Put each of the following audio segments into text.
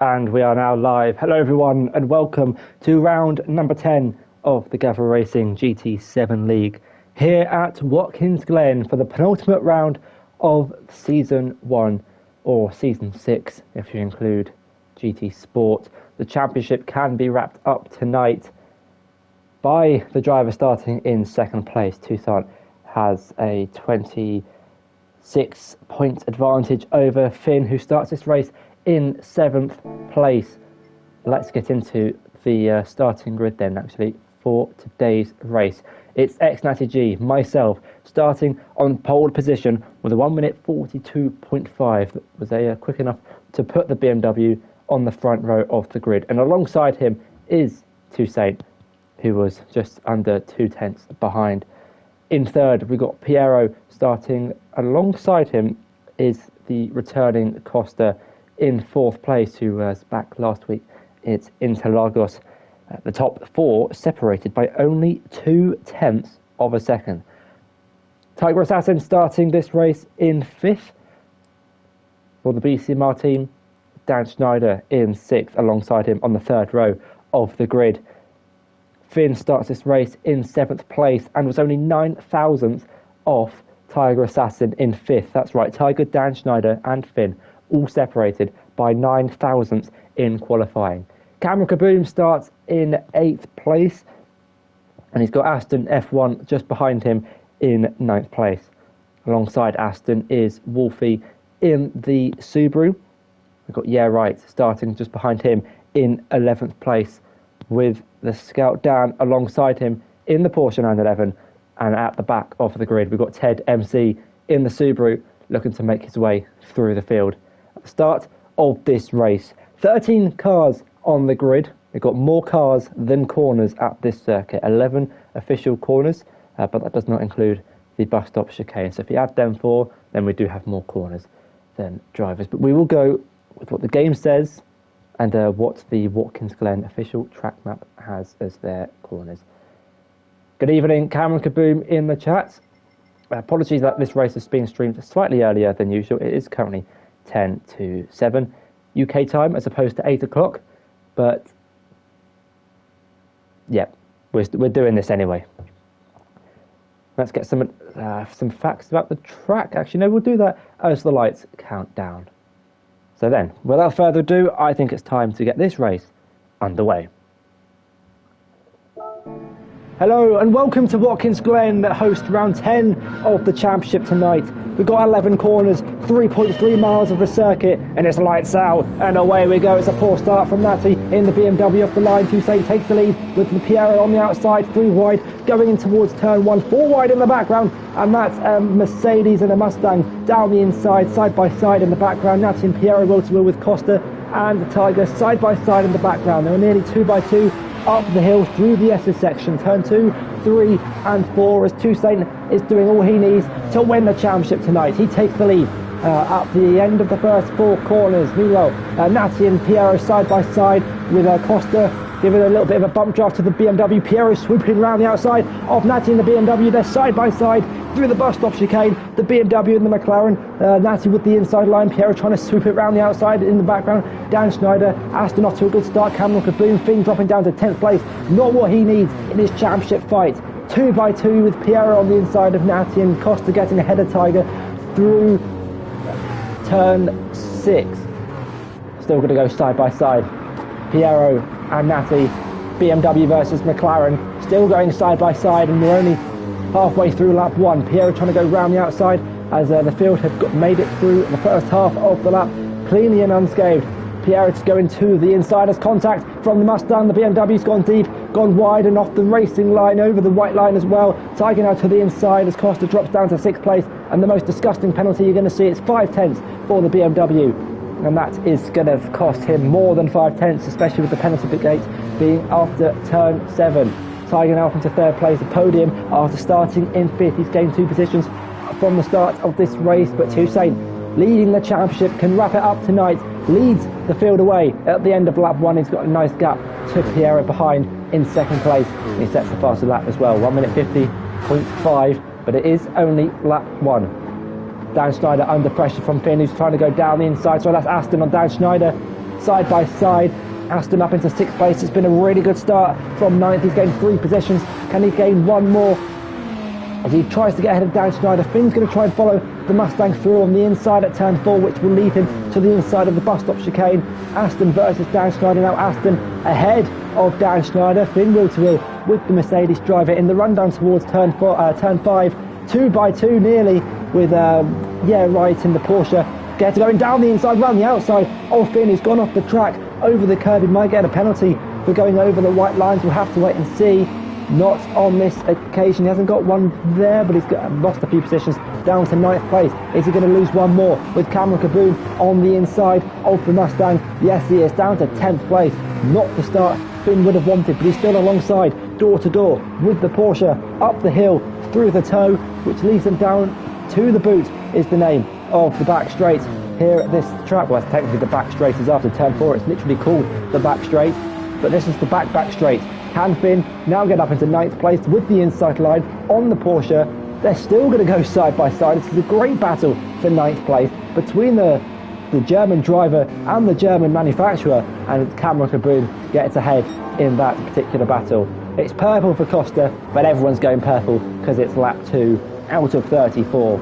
And we are now live. Hello everyone and welcome to round number 10 of the Gavra Racing GT7 League here at Watkins Glen for the penultimate round of Season 1 or Season 6 if you include GT Sport. The championship can be wrapped up tonight by the driver starting in second place. Toussaint has a 26-point advantage over Finn, who starts this race in 7th place. Let's get into the starting grid then, actually, for today's race. It's Natty G, myself, starting on pole position with a 1 minute 42.5. That was quick enough to put the BMW on the front row of the grid. And alongside him is Toussaint, who was just under 2/10 behind. In third, we got Piero starting. Alongside him is the returning Costa. In fourth place, who was back last week, it's Interlagos. The top four separated by only 0.2 of a second. Tiger Assassin starting this race in fifth for the BCMR team. Dan Schneider in sixth alongside him on the third row of the grid. Finn starts this race in 7th place and was only 9 thousandths off Tiger Assassin in fifth. That's right, Tiger, Dan Schneider and Finn all separated by 9 thousandths in qualifying. Cameron Kaboom starts in 8th place, and he's got Aston F1 just behind him in 9th place. Alongside Aston is Wolfie in the Subaru. We've got Yeah Right starting just behind him in 11th place, with the Scout Dan alongside him in the Porsche 911, and at the back of the grid we've got Ted MC in the Subaru looking to make his way through the field. At the start of this race, 13 cars on the grid. We've got more cars than corners at this circuit, 11 official corners, but that does not include the bus stop chicane. So if you add them 4, then we do have more corners than drivers. But we will go with what the game says and what the Watkins Glen official track map has as their corners. Good evening, Cameron Kaboom in the chat. Apologies that this race has been streamed slightly earlier than usual. It is currently 10 to 7 UK time as opposed to 8 o'clock. But yeah, we're doing this anyway. Let's get some facts about the track. Actually, no, we'll do that as the lights count down. So then, without further ado, I think it's time to get this race underway. Hello and welcome to Watkins Glen that hosts round 10 of the championship tonight. We've got 11 corners, 3.3 miles of the circuit, and it's lights out and away we go. It's a poor start from Natty in the BMW off the line. Toussaint takes the lead with the Piero on the outside, 3 wide, going in towards turn 1, 4 wide in the background, and that's a Mercedes and a Mustang down the inside, side by side in the background. Natty and Piero will to will with Costa and the Tiger side by side in the background. They're nearly 2 by 2 up the hill through the SS section, turn 2, 3 and 4, as Toussaint is doing all he needs to win the championship tonight. He takes the lead at the end of the first 4 corners. Meanwhile, Natty and Piero side by side with Costa giving a little bit of a bump draft to the BMW. Piero swooping around the outside of Natty and the BMW. They're side by side through the bus stop chicane. The BMW and the McLaren. Natty with the inside line. Piero trying to swoop it around the outside in the background. Dan Schneider, Aston off to a good start. Cameron Kaboom, Finn dropping down to 10th place. Not what he needs in his championship fight. 2 by 2 with Piero on the inside of Natty and Costa getting ahead of Tiger through turn 6. Still going to go side by side. Piero and Natty, BMW versus McLaren, still going side by side, and we're only halfway through lap 1. Piero trying to go round the outside as the field have made it through the first half of the lap cleanly and unscathed. Pierre's going to the inside as contact from the Mustang. The BMW's gone deep, gone wide and off the racing line, over the white line as well. Tiger now to the inside as Costa drops down to 6th place, and the most disgusting penalty you're going to see is 5/10 for the BMW. And that is going to cost him more than 5/10, especially with the penalty gate being after turn 7. Tiger now up into 3rd place, the podium after starting in 5th. He's gained 2 positions from the start of this race, but Toussaint leading the championship can wrap it up tonight, leads the field away at the end of lap 1. He's got a nice gap to Piero behind in 2nd place. He sets the faster lap as well, 1 minute 50.5, but it is only lap 1. Dan Schneider under pressure from Finn, who's trying to go down the inside, so that's Aston on Dan Schneider. side by side. Aston up into 6th place. It's been a really good start from 9th. He's gained 3 positions. Can he gain 1 more as he tries to get ahead of Dan Schneider? Finn's going to try and follow the Mustang through on the inside at turn 4, which will lead him to the inside of the bus stop chicane. Aston versus Dan Schneider. Now Aston ahead of Dan Schneider. Finn wheel to wheel with the Mercedes driver in the rundown towards turn 5. 2 by 2 nearly with right in the Porsche. Going down the inside, round the outside of Finn. He's gone off the track over the curb. He might get a penalty for going over the white lines. We'll have to wait and see. Not on this occasion. He hasn't got one there, but he's lost a few positions down to 9th place. Is he going to lose 1 more with Cameron Kaboom on the inside of the Mustang? Yes, he is down to 10th place. Not the start Finn would have wanted, but he's still alongside, door to door with the Porsche, up the hill, through the toe, which leads them down to the boot, is the name of the back straight here at this track. Well, technically the back straight is after turn 4. It's literally called the back straight, but this is the back straight. Can Finn now get up into 9th place with the inside line on the Porsche? They're still going to go side by side. This is a great battle for 9th place between the German driver and the German manufacturer, and Cameron Kaboom gets ahead in that particular battle. It's purple for Costa, but everyone's going purple because it's lap 2 out of 34.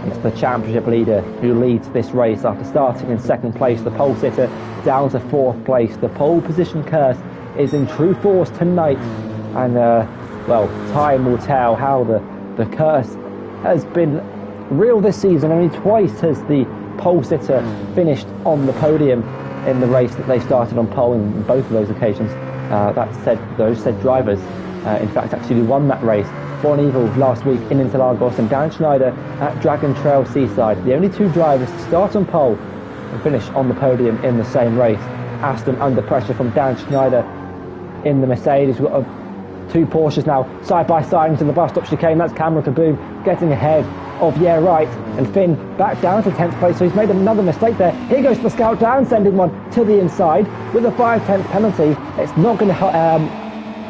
It's the championship leader who leads this race after starting in 2nd place. The pole sitter down to 4th place. The pole position curse is in true force tonight, and time will tell how the curse has been real this season. Only twice has the pole sitter finished on the podium in the race that they started on pole in both of those occasions. Those said drivers in fact actually won that race. Bon Evil last week in Interlagos and Dan Schneider at Dragon Trail Seaside. The only 2 drivers to start on pole and finish on the podium in the same race. Aston under pressure from Dan Schneider in the Mercedes. We've got 2 Porsches now side by side into the bus stop chicane. That's Cameron Kaboom getting ahead of and Finn back down to 10th place, so he's made another mistake there. Here goes the Scout down, sending one to the inside with a 5/10 penalty. It's not going to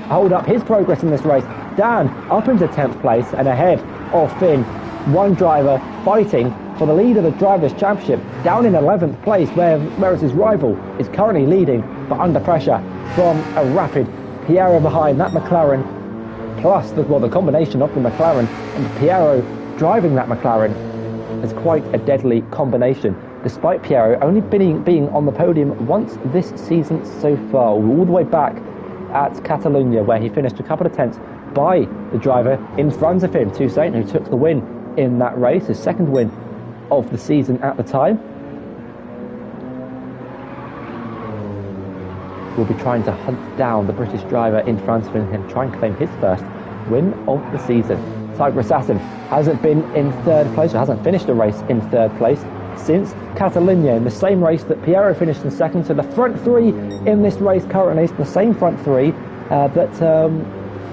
hold up his progress in this race. Dan up into 10th place and ahead of Finn. 1 driver fighting for the lead of the Drivers' Championship down in 11th place, whereas his rival is currently leading, but under pressure from a rapid Piero behind. That McLaren, plus the combination of the McLaren and Piero driving that McLaren, is quite a deadly combination, despite Piero only being on the podium once this season so far, all the way back at Catalonia, where he finished a couple of tenths by the driver in front of him, Toussaint, who took the win in that race, his 2nd win of the season at the time. Will be trying to hunt down the British driver in front of him, try and claim his 1st win of the season. Tiger Assassin hasn't been in 3rd place, or hasn't finished a race in 3rd place since Catalonia, in the same race that Piero finished in 2nd. So the front 3 in this race currently is the same front 3 that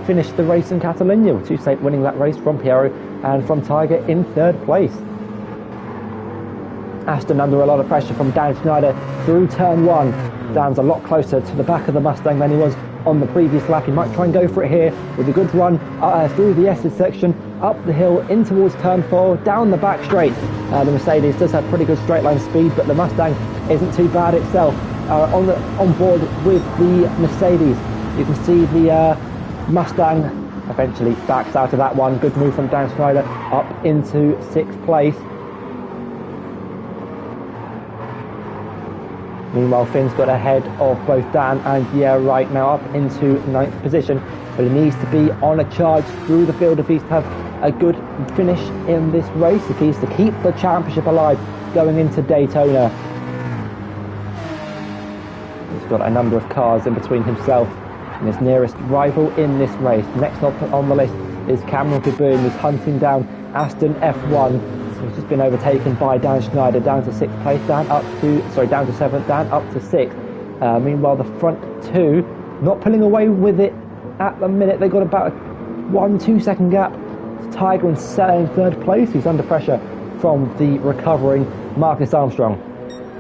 finished the race in Catalonia, with Toussaint winning that race from Piero and from Tiger in 3rd place. Aston under a lot of pressure from Dan Schneider through turn 1. Dan's a lot closer to the back of the Mustang than he was on the previous lap. He might try and go for it here with a good run through the S's section, up the hill in towards turn 4, down the back straight. The Mercedes does have pretty good straight line speed, but the Mustang isn't too bad itself. On board with the Mercedes, you can see the Mustang eventually backs out of that one. Good move from Dan Schneider up into 6th place. Meanwhile, Finn's got ahead of both Dan and right now up into 9th position, but he needs to be on a charge through the field if he's to have a good finish in this race, if he's to keep the championship alive going into Daytona. He's got a number of cars in between himself and his nearest rival in this race. Next up on the list is Cameron Kaboom, who's hunting down Aston F1. He's just been overtaken by Dan Schneider, down to 6th place, down to 7th, Dan up to 6th. Meanwhile, the front 2 not pulling away with it at the minute. They've got about a 1-2 second gap. Tiger in 3rd place. He's under pressure from the recovering Marcus Armstrong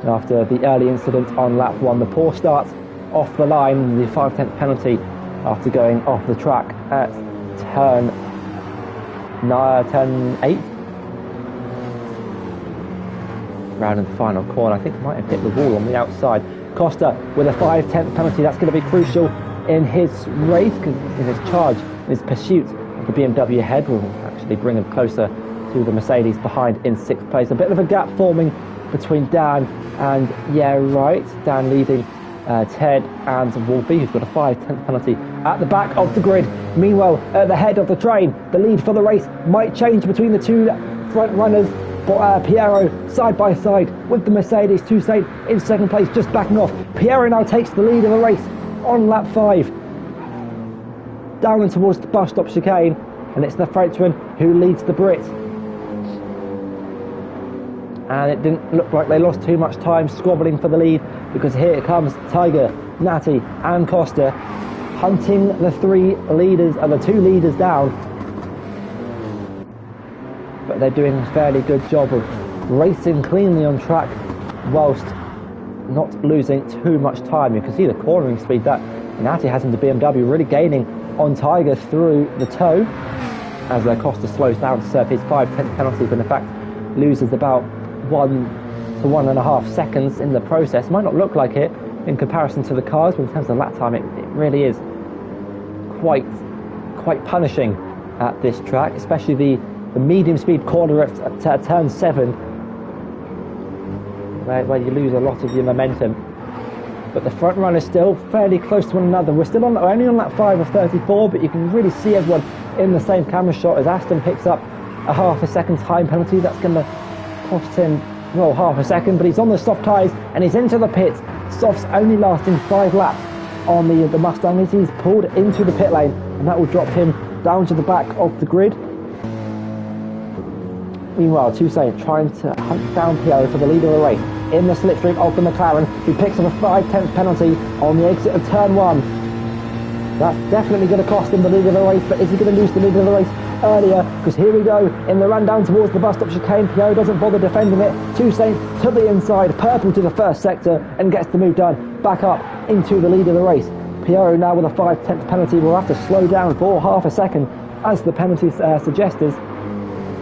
after the early incident on lap 1. The poor start off the line, the 5/10 penalty after going off the track at turn 8. around in the final corner. I think he might have hit the wall on the outside. Costa with a 5/10 penalty. That's going to be crucial in his race, because in his charge, in his pursuit of the BMW ahead, will actually bring him closer to the Mercedes behind in 6th place. A bit of a gap forming between Dan and Dan leading Ted and Wolfie, who's got a 5/10 penalty at the back of the grid. Meanwhile, at the head of the train, the lead for the race might change between the two front runners. Piero side by side with the Mercedes. Toussaint in 2nd place, just backing off. Piero now takes the lead of the race on lap 5. Down and towards the bus stop chicane, and it's the Frenchman who leads the Brit. And it didn't look like they lost too much time squabbling for the lead, because here comes Tiger, Natty and Costa hunting the 2 leaders down. But they're doing a fairly good job of racing cleanly on track whilst not losing too much time. You can see the cornering speed that Natty has in the BMW, really gaining on Tiger through the toe as Costa slows down to serve his 5/10 penalty, but in fact loses about 1 to 1.5 seconds in the process. Might not look like it in comparison to the cars, but in terms of lap time, it really is quite punishing at this track, especially the medium speed corner at turn 7, where you lose a lot of your momentum. But the front runners still fairly close to one another. We're still only on lap 5 of 34, but you can really see everyone in the same camera shot as Aston picks up a 0.5 second time penalty. That's going to cost him, well, 0.5 second, but he's on the soft tyres and he's into the pits. Softs only lasting 5 laps on the Mustang as he's pulled into the pit lane, and that will drop him down to the back of the grid. Meanwhile, Toussaint trying to hunt down Piero for the lead of the race in the slipstream of the McLaren, who picks up a 5/10 penalty on the exit of turn 1. That's definitely going to cost him the lead of the race, but is he going to lose the lead of the race earlier? Because here we go, in the run down towards the bus stop chicane, Piero doesn't bother defending it. Toussaint to the inside, purple to the first sector, and gets the move done back up into the lead of the race. Piero now with a 5/10 penalty will have to slow down for 0.5 second, as the penalty suggests.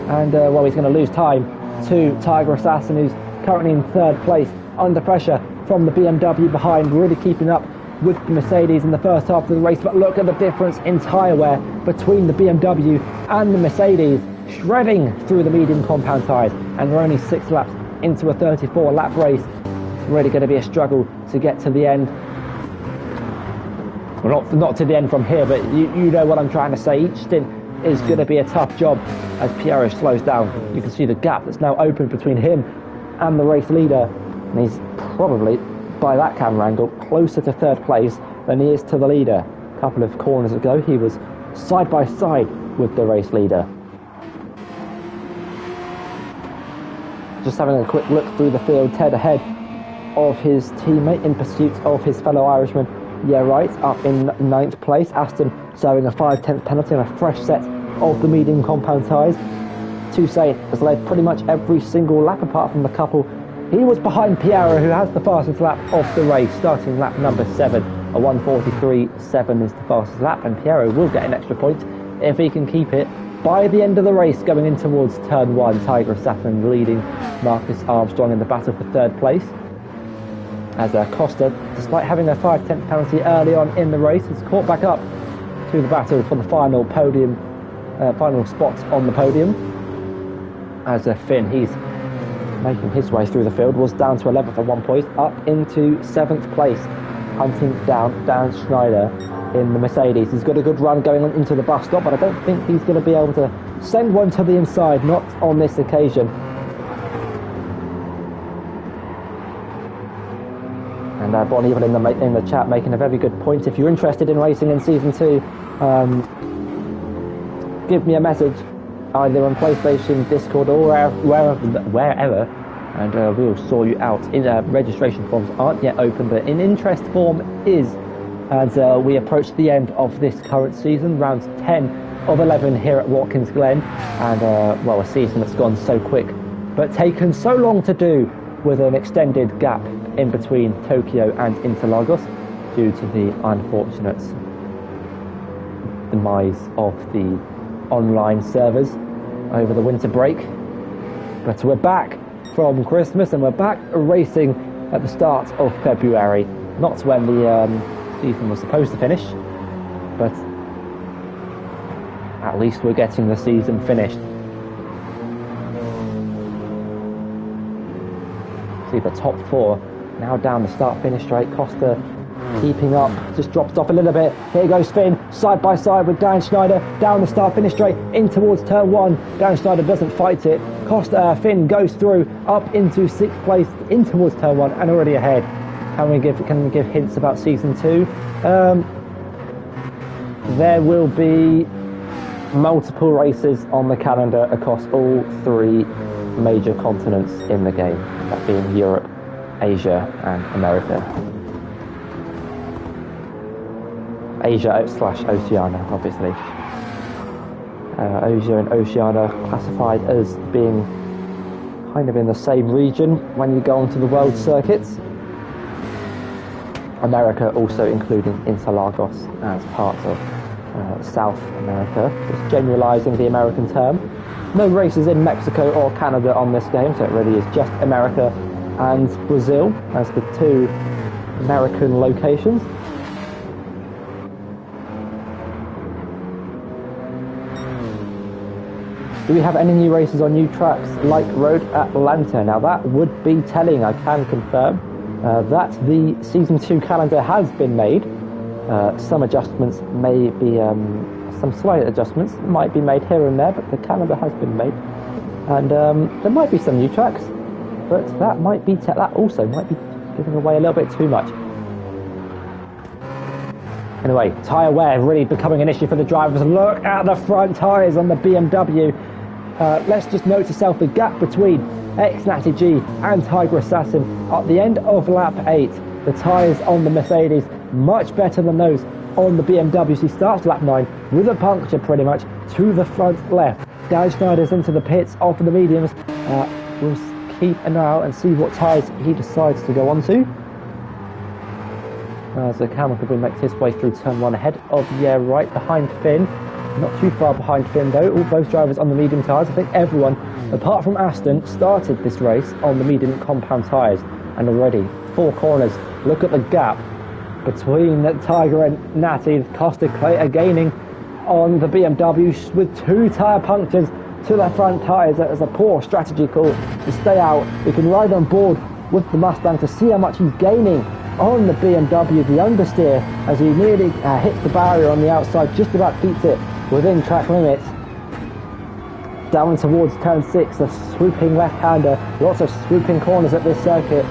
And he's going to lose time to Tiger Assassin, who's currently in 3rd place, under pressure from the BMW behind, really keeping up with the Mercedes in the first half of the race. But look at the difference in tyre wear between the BMW and the Mercedes, shredding through the medium compound tyres, and we're only 6 laps into a 34 lap race. It's really going to be a struggle to get to the end. Well, not to the end from here, but you know what I'm trying to say. Each stint is going to be a tough job as Piero slows down. You can see the gap that's now open between him and the race leader, and he's probably, by that camera angle, closer to 3rd place than he is to the leader. A couple of corners ago he was side by side with the race leader. Just having a quick look through the field, Ted ahead of his teammate in pursuit of his fellow Irishman. Up in 9th place. Aston serving a 5/10 penalty and a fresh set of the medium compound tyres. Toussaint has led pretty much every single lap apart from the couple. He was behind Piero, who has the fastest lap of the race, starting lap number 7. A 1:43.7 is the fastest lap, and Piero will get an extra point if he can keep it by the end of the race, going in towards turn 1. Tiger Assassin leading Marcus Armstrong in the battle for 3rd place, as Costa, despite having a 5/10 penalty early on in the race, has caught back up to the battle for the final spots on the podium. As Finn, he's making his way through the field, was down to 11th at one point, up into 7th place, hunting down Dan Schneider in the Mercedes. He's got a good run going into the bus stop, but I don't think he's going to be able to send one to the inside, not on this occasion. And Bon Evil in the chat making a very good point. If you're interested in racing in Season 2, give me a message either on PlayStation, Discord, or wherever, and we'll sort you out. Registration forms aren't yet open, but an interest form is, as we approach the end of this current season, round 10 of 11 here at Watkins Glen, and a season that's gone so quick, but taken so long to do, with an extended gap in between Tokyo and Interlagos due to the unfortunate demise of the online servers over the winter break. But we're back from Christmas, and we're back racing at the start of February. Not when the season was supposed to finish, but at least we're getting the season finished. See the top four now down the start-finish straight. Costa keeping up, just drops off a little bit. Here goes Finn, side by side with Dan Schneider, down the start-finish straight, in towards turn one. Dan Schneider doesn't fight it. Finn goes through, up into 6th place, in towards turn one, and already ahead. Can we give hints about season 2? There will be multiple races on the calendar across all 3 major continents in the game, that being Europe, Asia and America. Asia/Oceania, obviously. Asia and Oceania classified as being kind of in the same region when you go onto the world circuits. America also including Interlagos as part of South America, just generalising the American term. No races in Mexico or Canada on this game, so it really is just America and Brazil as the 2 American locations. Do we have any new races on new tracks like Road Atlanta? Now that would be telling, I can confirm that the Season 2 calendar has been made. Some adjustments may be, some slight adjustments might be made here and there, but the calendar has been made. And there might be some new tracks, but that might be, that also might be giving away a little bit too much. Anyway, tyre wear really becoming an issue for the drivers. Look at the front tyres on the BMW. Let's just note to self the gap between Ex-Natty G and Tiger Assassin at the end of lap 8. The tyres on the Mercedes much better than those on the BMW. He starts lap 9 with a puncture pretty much to the front left. Dan Schneider's into the pits off of the mediums. We'll keep an eye out and see what tyres he decides to go on to. As Cameron Cabin makes his way through turn 1 ahead of, right behind Finn. Not too far behind Finn though, both drivers on the medium tyres. I think everyone, apart from Aston, started this race on the medium compound tyres. And already, 4 corners, look at the gap between Tiger and Natty. Costa gaining on the BMW with 2 tyre punctures to their front tyres. That is a poor strategy call to stay out. We can ride on board with the Mustang to see how much he's gaining on the BMW, the understeer, as he nearly hits the barrier on the outside, just about beats it within track limits. Down towards turn 6, a swooping left-hander, lots of swooping corners at this circuit.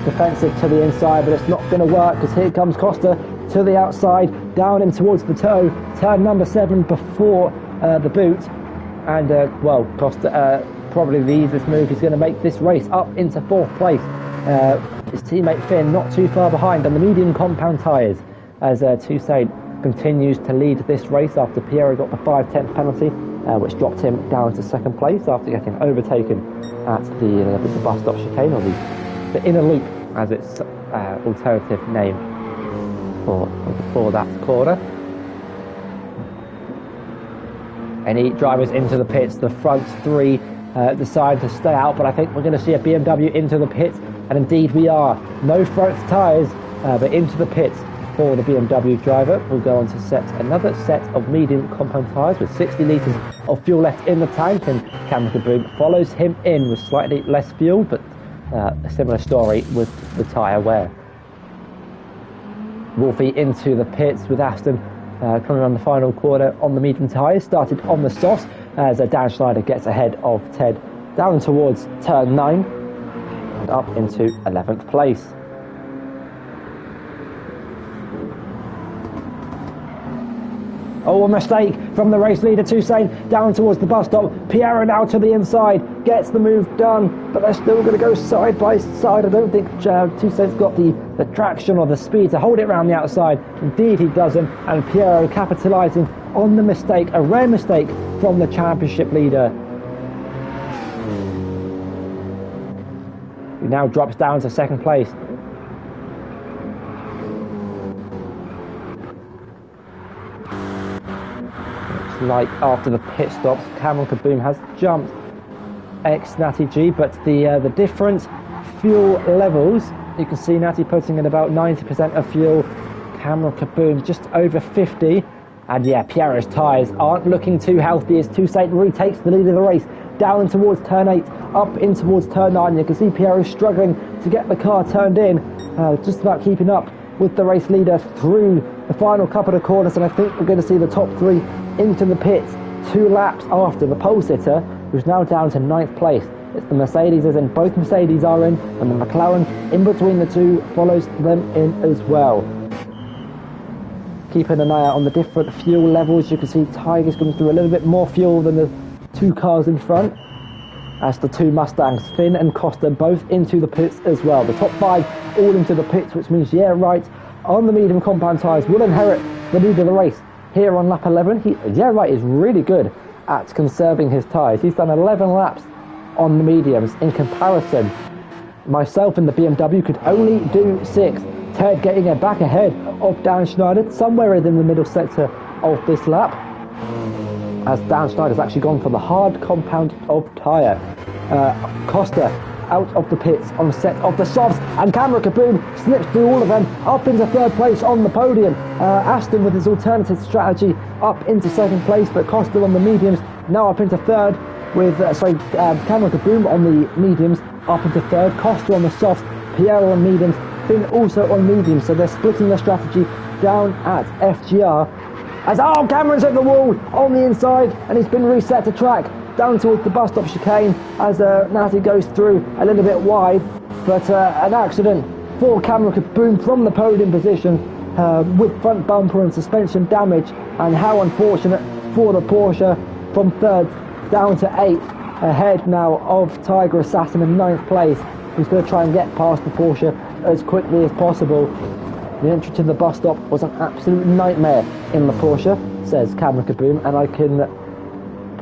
Defensive to the inside, but it's not going to work because here comes Costa to the outside, down in towards the toe, turn number 7 before the boot. And, Costa, probably the easiest move. He's going to make this race up into 4th place. His teammate Finn not too far behind on the medium compound tyres as Toussaint continues to lead this race after Piero got the 5/10 penalty, which dropped him down to 2nd place after getting overtaken at the bus stop chicane, or the inner loop as its alternative name for that corner. Any drivers into the pits, the front 3 decide to stay out, but I think we're going to see a BMW into the pits, and indeed we are. No front tyres, but into the pits for the BMW driver. We'll go on to set another set of medium compound tyres with 60 litres of fuel left in the tank, and Cameron Kaboom follows him in with slightly less fuel, but a similar story with the tyre wear. Wolfie into the pits with Aston coming on the final corner on the medium tyres, started on the softs as Dan Schneider gets ahead of Ted down towards turn 9 and up into 11th place. Oh, a mistake from the race leader Toussaint down towards the bus stop. Piero now to the inside, gets the move done, but they're still going to go side by side. I don't think Toussaint's got the traction or the speed to hold it around the outside. Indeed he doesn't, and Piero capitalising on the mistake, a rare mistake from the championship leader. He now drops down to 2nd place. Like after the pit stops, Cameron Kaboom has jumped ex-Natty G, but the different fuel levels, you can see Natty putting in about 90% of fuel, Cameron Kaboom just over 50, and yeah, Piero's tyres aren't looking too healthy as Toussaint retakes the lead of the race, down towards turn 8, up in towards turn 9. You can see Piero struggling to get the car turned in, just about keeping up with the race leader through the final couple of corners, and I think we're going to see the top 3 into the pits 2 laps after the pole sitter, who's now down to 9th place. It's the Mercedes is in, both Mercedes are in, and the McLaren in between the two follows them in as well. Keeping an eye out on the different fuel levels, you can see Tiger's going through a little bit more fuel than the 2 cars in front, as the 2 Mustangs, Finn and Costa, both into the pits as well. The top 5 all into the pits, which means Yeah Right on the medium compound tyres will inherit the lead of the race here on lap 11. Yeah Right is really good at conserving his tyres. He's done 11 laps on the mediums. In comparison, myself in the BMW could only do 6. Ted getting it back ahead of Dan Schneider, somewhere in the middle sector of this lap, as Dan Schneider's actually gone for the hard compound of tyre. Costa out of the pits on set of the softs, and Cameron Kaboom slips through all of them, up into 3rd place on the podium. Aston with his alternative strategy up into 2nd place, but Costa on the mediums now up into 3rd, with Cameron Kaboom on the mediums up into 3rd, Costa on the softs, Piero on mediums, Finn also on mediums, so they're splitting their strategy down at FGR. As Cameron's at the wall on the inside, and he's been reset to track down towards the bus stop chicane as Natty goes through a little bit wide, but an accident for Cameron Kaboom from the podium position, with front bumper and suspension damage, and how unfortunate for the Porsche from 3rd down to 8th, ahead now of Tiger Assassin in 9th place, who's going to try and get past the Porsche as quickly as possible. The entry to the bus stop was an absolute nightmare in the Porsche, says Cameron Kaboom, and I can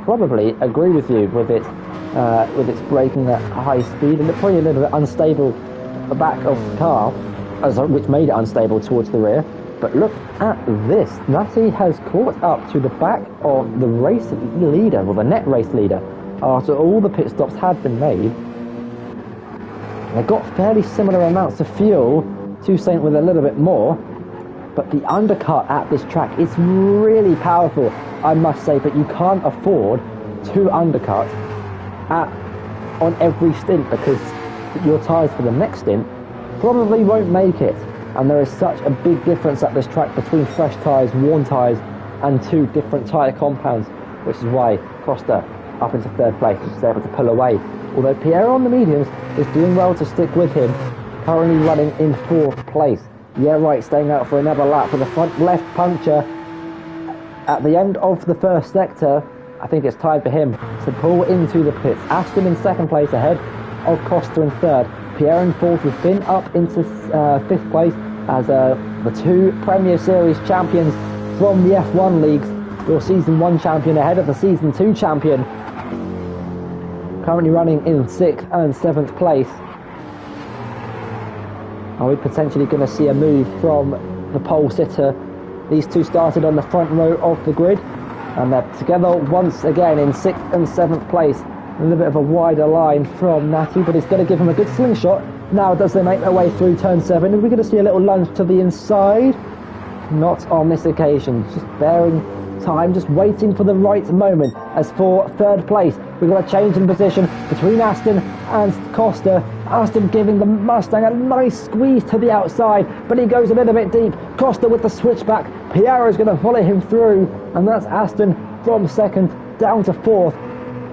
probably agree with you with its braking at high speed, and it's probably a little bit unstable at the back of the car, which made it unstable towards the rear. But look at this, Natty has caught up to the back of the race leader, well, the net race leader, after all the pit stops had been made. They got fairly similar amounts of fuel, Toussaint with a little bit more, but the undercut at this track is really powerful, I must say, but you can't afford 2 undercuts on every stint, because your tyres for the next stint probably won't make it, and there is such a big difference at this track between fresh tyres, worn tyres, and 2 different tyre compounds, which is why Costa up into 3rd place is able to pull away, although Pierre on the mediums is doing well to stick with him, currently running in 4th place. Yeah Right staying out for another lap with a front left puncture at the end of the 1st sector. I think it's time for him to pull into the pits. Aston in 2nd place ahead of Costa in 3rd. Pierre in 4th, with Finn up into 5th place as the 2 Premier Series champions from the F1 leagues, your Season 1 champion ahead of the Season 2 champion, currently running in 6th and 7th place. Are we potentially going to see a move from the pole sitter? These 2 started on the front row of the grid, and they're together once again in 6th and 7th place. A little bit of a wider line from Natty, but he's going to give him a good slingshot now as they make their way through turn 7. Are we going to see a little lunge to the inside? Not on this occasion, just bearing time, just waiting for the right moment. As for 3rd place, we've got a change in position between Aston and Costa. Aston giving the Mustang a nice squeeze to the outside, but he goes a little bit deep. Costa with the switchback. Piero's going to follow him through, and that's Aston from 2nd down to 4th.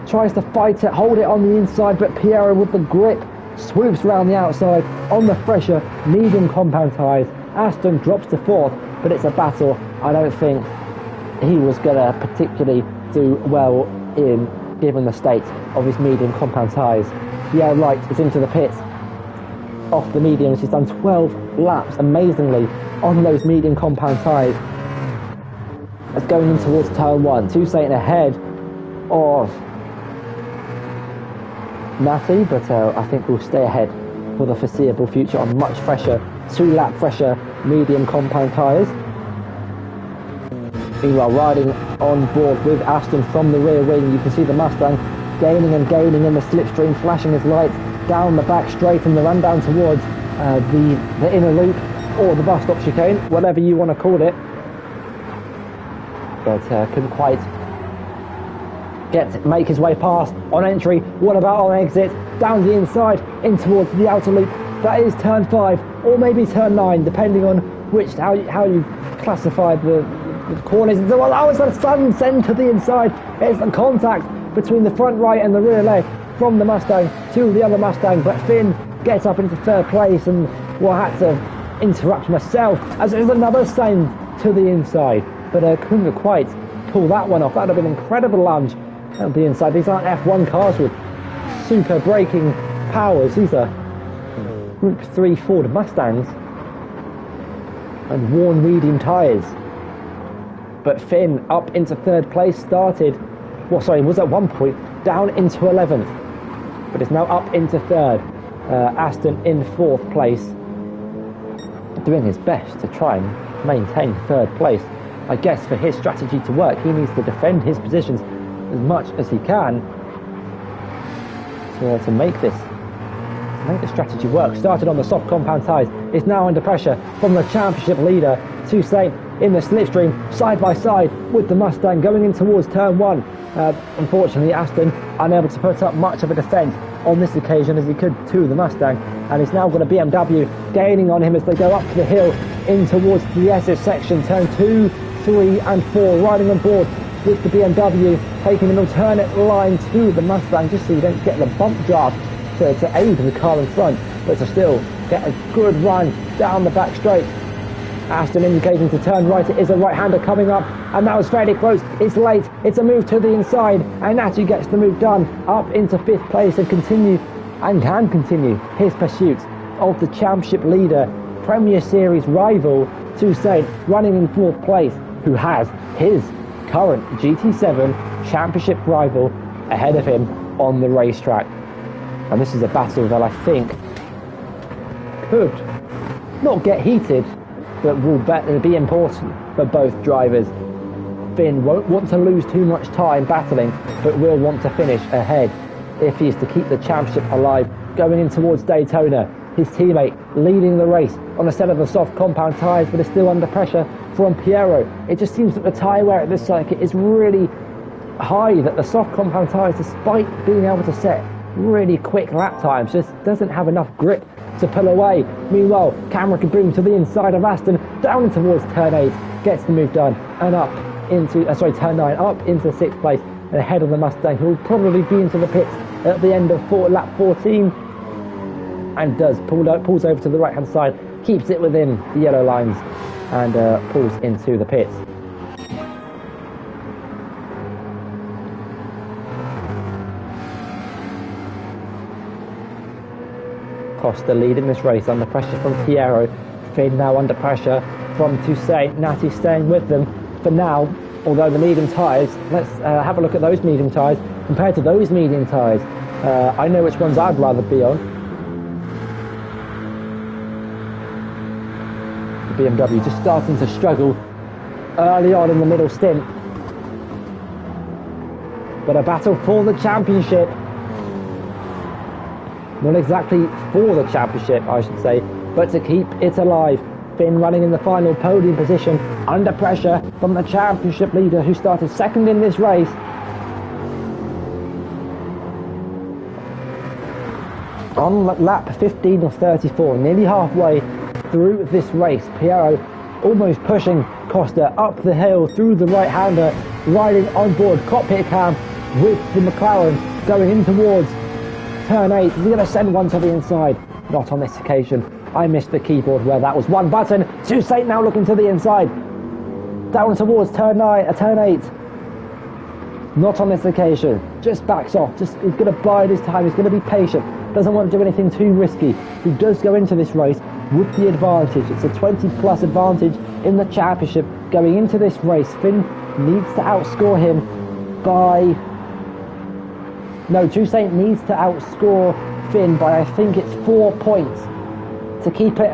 Tries to fight it, hold it on the inside, but Piero with the grip swoops around the outside on the fresher medium compound tyres. Aston drops to 4th, but it's a battle. I don't think he was going to particularly do well in, given the state of his medium compound tyres. Yeah Right is into the pits off the mediums. He's done 12 laps amazingly on those medium compound tyres. It's going in towards turn 1. Toussaint ahead of Natty, but I think we'll stay ahead for the foreseeable future on much fresher, 2-lap fresher medium compound tyres. Meanwhile, riding on board with Aston from the rear wing, you can see the Mustang gaining and gaining in the slipstream, flashing his lights down the back straight and the run down towards the inner loop or the bus stop chicane, whatever you want to call it. But couldn't quite make his way past on entry. What about on exit? Down the inside, in towards the outer loop. That is turn 5 or maybe turn 9, depending on how you classify the corners. Well, that was a sudden send to the inside. It's the contact between the front right and the rear left from the Mustang to the other Mustang, but Finn gets up into 3rd place, and had to interrupt myself as there's another send to the inside, but couldn't quite pull that one off. That would have been an incredible lunge at the inside. These aren't F1 cars with super braking powers. These are Group 3 Ford Mustangs and worn medium tyres. But Finn up into 3rd place, was at one point down into 11th, but is now up into 3rd. Aston in 4th place, doing his best to try and maintain 3rd place. I guess for his strategy to work, he needs to defend his positions as much as he can to make the strategy work. Started on the soft compound tyres, is now under pressure from the championship leader, Toussaint, in the slipstream, side by side with the Mustang going in towards turn 1. Unfortunately, Aston unable to put up much of a defence on this occasion as he could to the Mustang, and he's now got a BMW gaining on him as they go up the hill in towards the SS section, turn 2, 3 and 4, riding on board with the BMW, taking an alternate line to the Mustang just so you don't get the bump draft to aid the car in front, but to still get a good run down the back straight. Aston indicating to turn right. It is a right-hander coming up, and that was fairly close. It's late. It's a move to the inside, and Natty gets the move done up into 5th place and can continue his pursuit of the championship leader, Premier Series rival Toussaint, running in 4th place, who has his current GT7 championship rival ahead of him on the racetrack. And this is a battle that I think could not get heated, but will be important for both drivers. Finn won't want to lose too much time battling, but will want to finish ahead if he is to keep the championship alive going in towards Daytona. His teammate leading the race on a set of the soft compound tyres, but is still under pressure from Piero. It just seems that the tyre wear at this circuit is really high, that the soft compound tyres, despite being able to set really quick lap times, just doesn't have enough grip to pull away. Meanwhile, Cameron can boom to the inside of Aston, down towards turn 8, gets the move done, and up into, turn 9, up into 6th place, and ahead of the Mustang, who will probably be into the pits at the end of lap 14, and pulls over to the right hand side, keeps it within the yellow lines, and pulls into the pits. Costa leading this race under pressure from Piero. Finn now under pressure from Toussaint. Natty staying with them for now, although the medium tyres, let's have a look at those medium tyres compared to those medium tyres. I know which ones I'd rather be on. The BMW just starting to struggle early on in the middle stint, but a battle for the championship. Not exactly for the championship, I should say, but to keep it alive. Finn running in the final podium position, under pressure from the championship leader, who started 2nd in this race. On lap 15 of 34, nearly halfway through this race, Piero almost pushing Costa up the hill through the right-hander, riding on board cockpit cam with the McLaren, going in towards turn 8. Is he going to send one to the inside? Not on this occasion. I missed the keyboard where that was one button. Toussaint now looking to the inside, down towards turn 8. Not on this occasion. Just backs off. He's going to bide his time. He's going to be patient. Doesn't want to do anything too risky. He does go into this race with the advantage. It's a 20+ advantage in the championship going into this race. Finn needs to outscore him by... No, Toussaint needs to outscore Finn by, I think it's 4 points to keep it,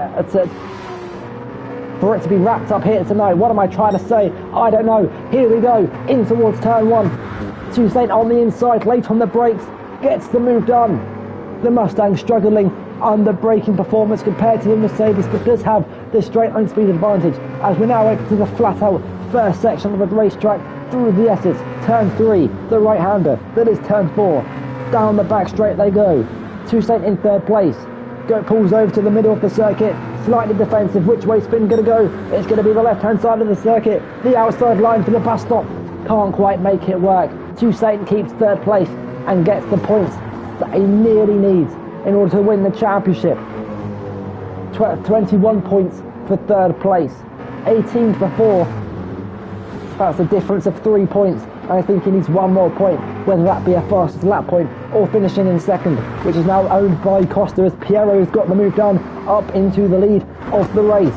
for it to be wrapped up here tonight. What am I trying to say? I don't know. Here we go, in towards turn 1. Toussaint on the inside, late on the brakes, gets the move done. The Mustang struggling under braking performance compared to the Mercedes, but does have the straight line speed advantage as we're now into the flat out first section of the racetrack through the S's. Turn 3, the right hander, that is turn 4. Down the back straight they go. Toussaint in third place. Pulls over to the middle of the circuit, slightly defensive. Which way spin going to go? It's going to be the left hand side of the circuit. The outside line for the bus stop. Can't quite make it work. Toussaint keeps third place and gets the points that he nearly needs in order to win the championship. 21 points for third place, 18 for fourth. That's a difference of 3 points. I think he needs one more point, whether that be a fastest lap point or finishing in second, which is now owned by Costa as Piero has got the move done up into the lead of the race.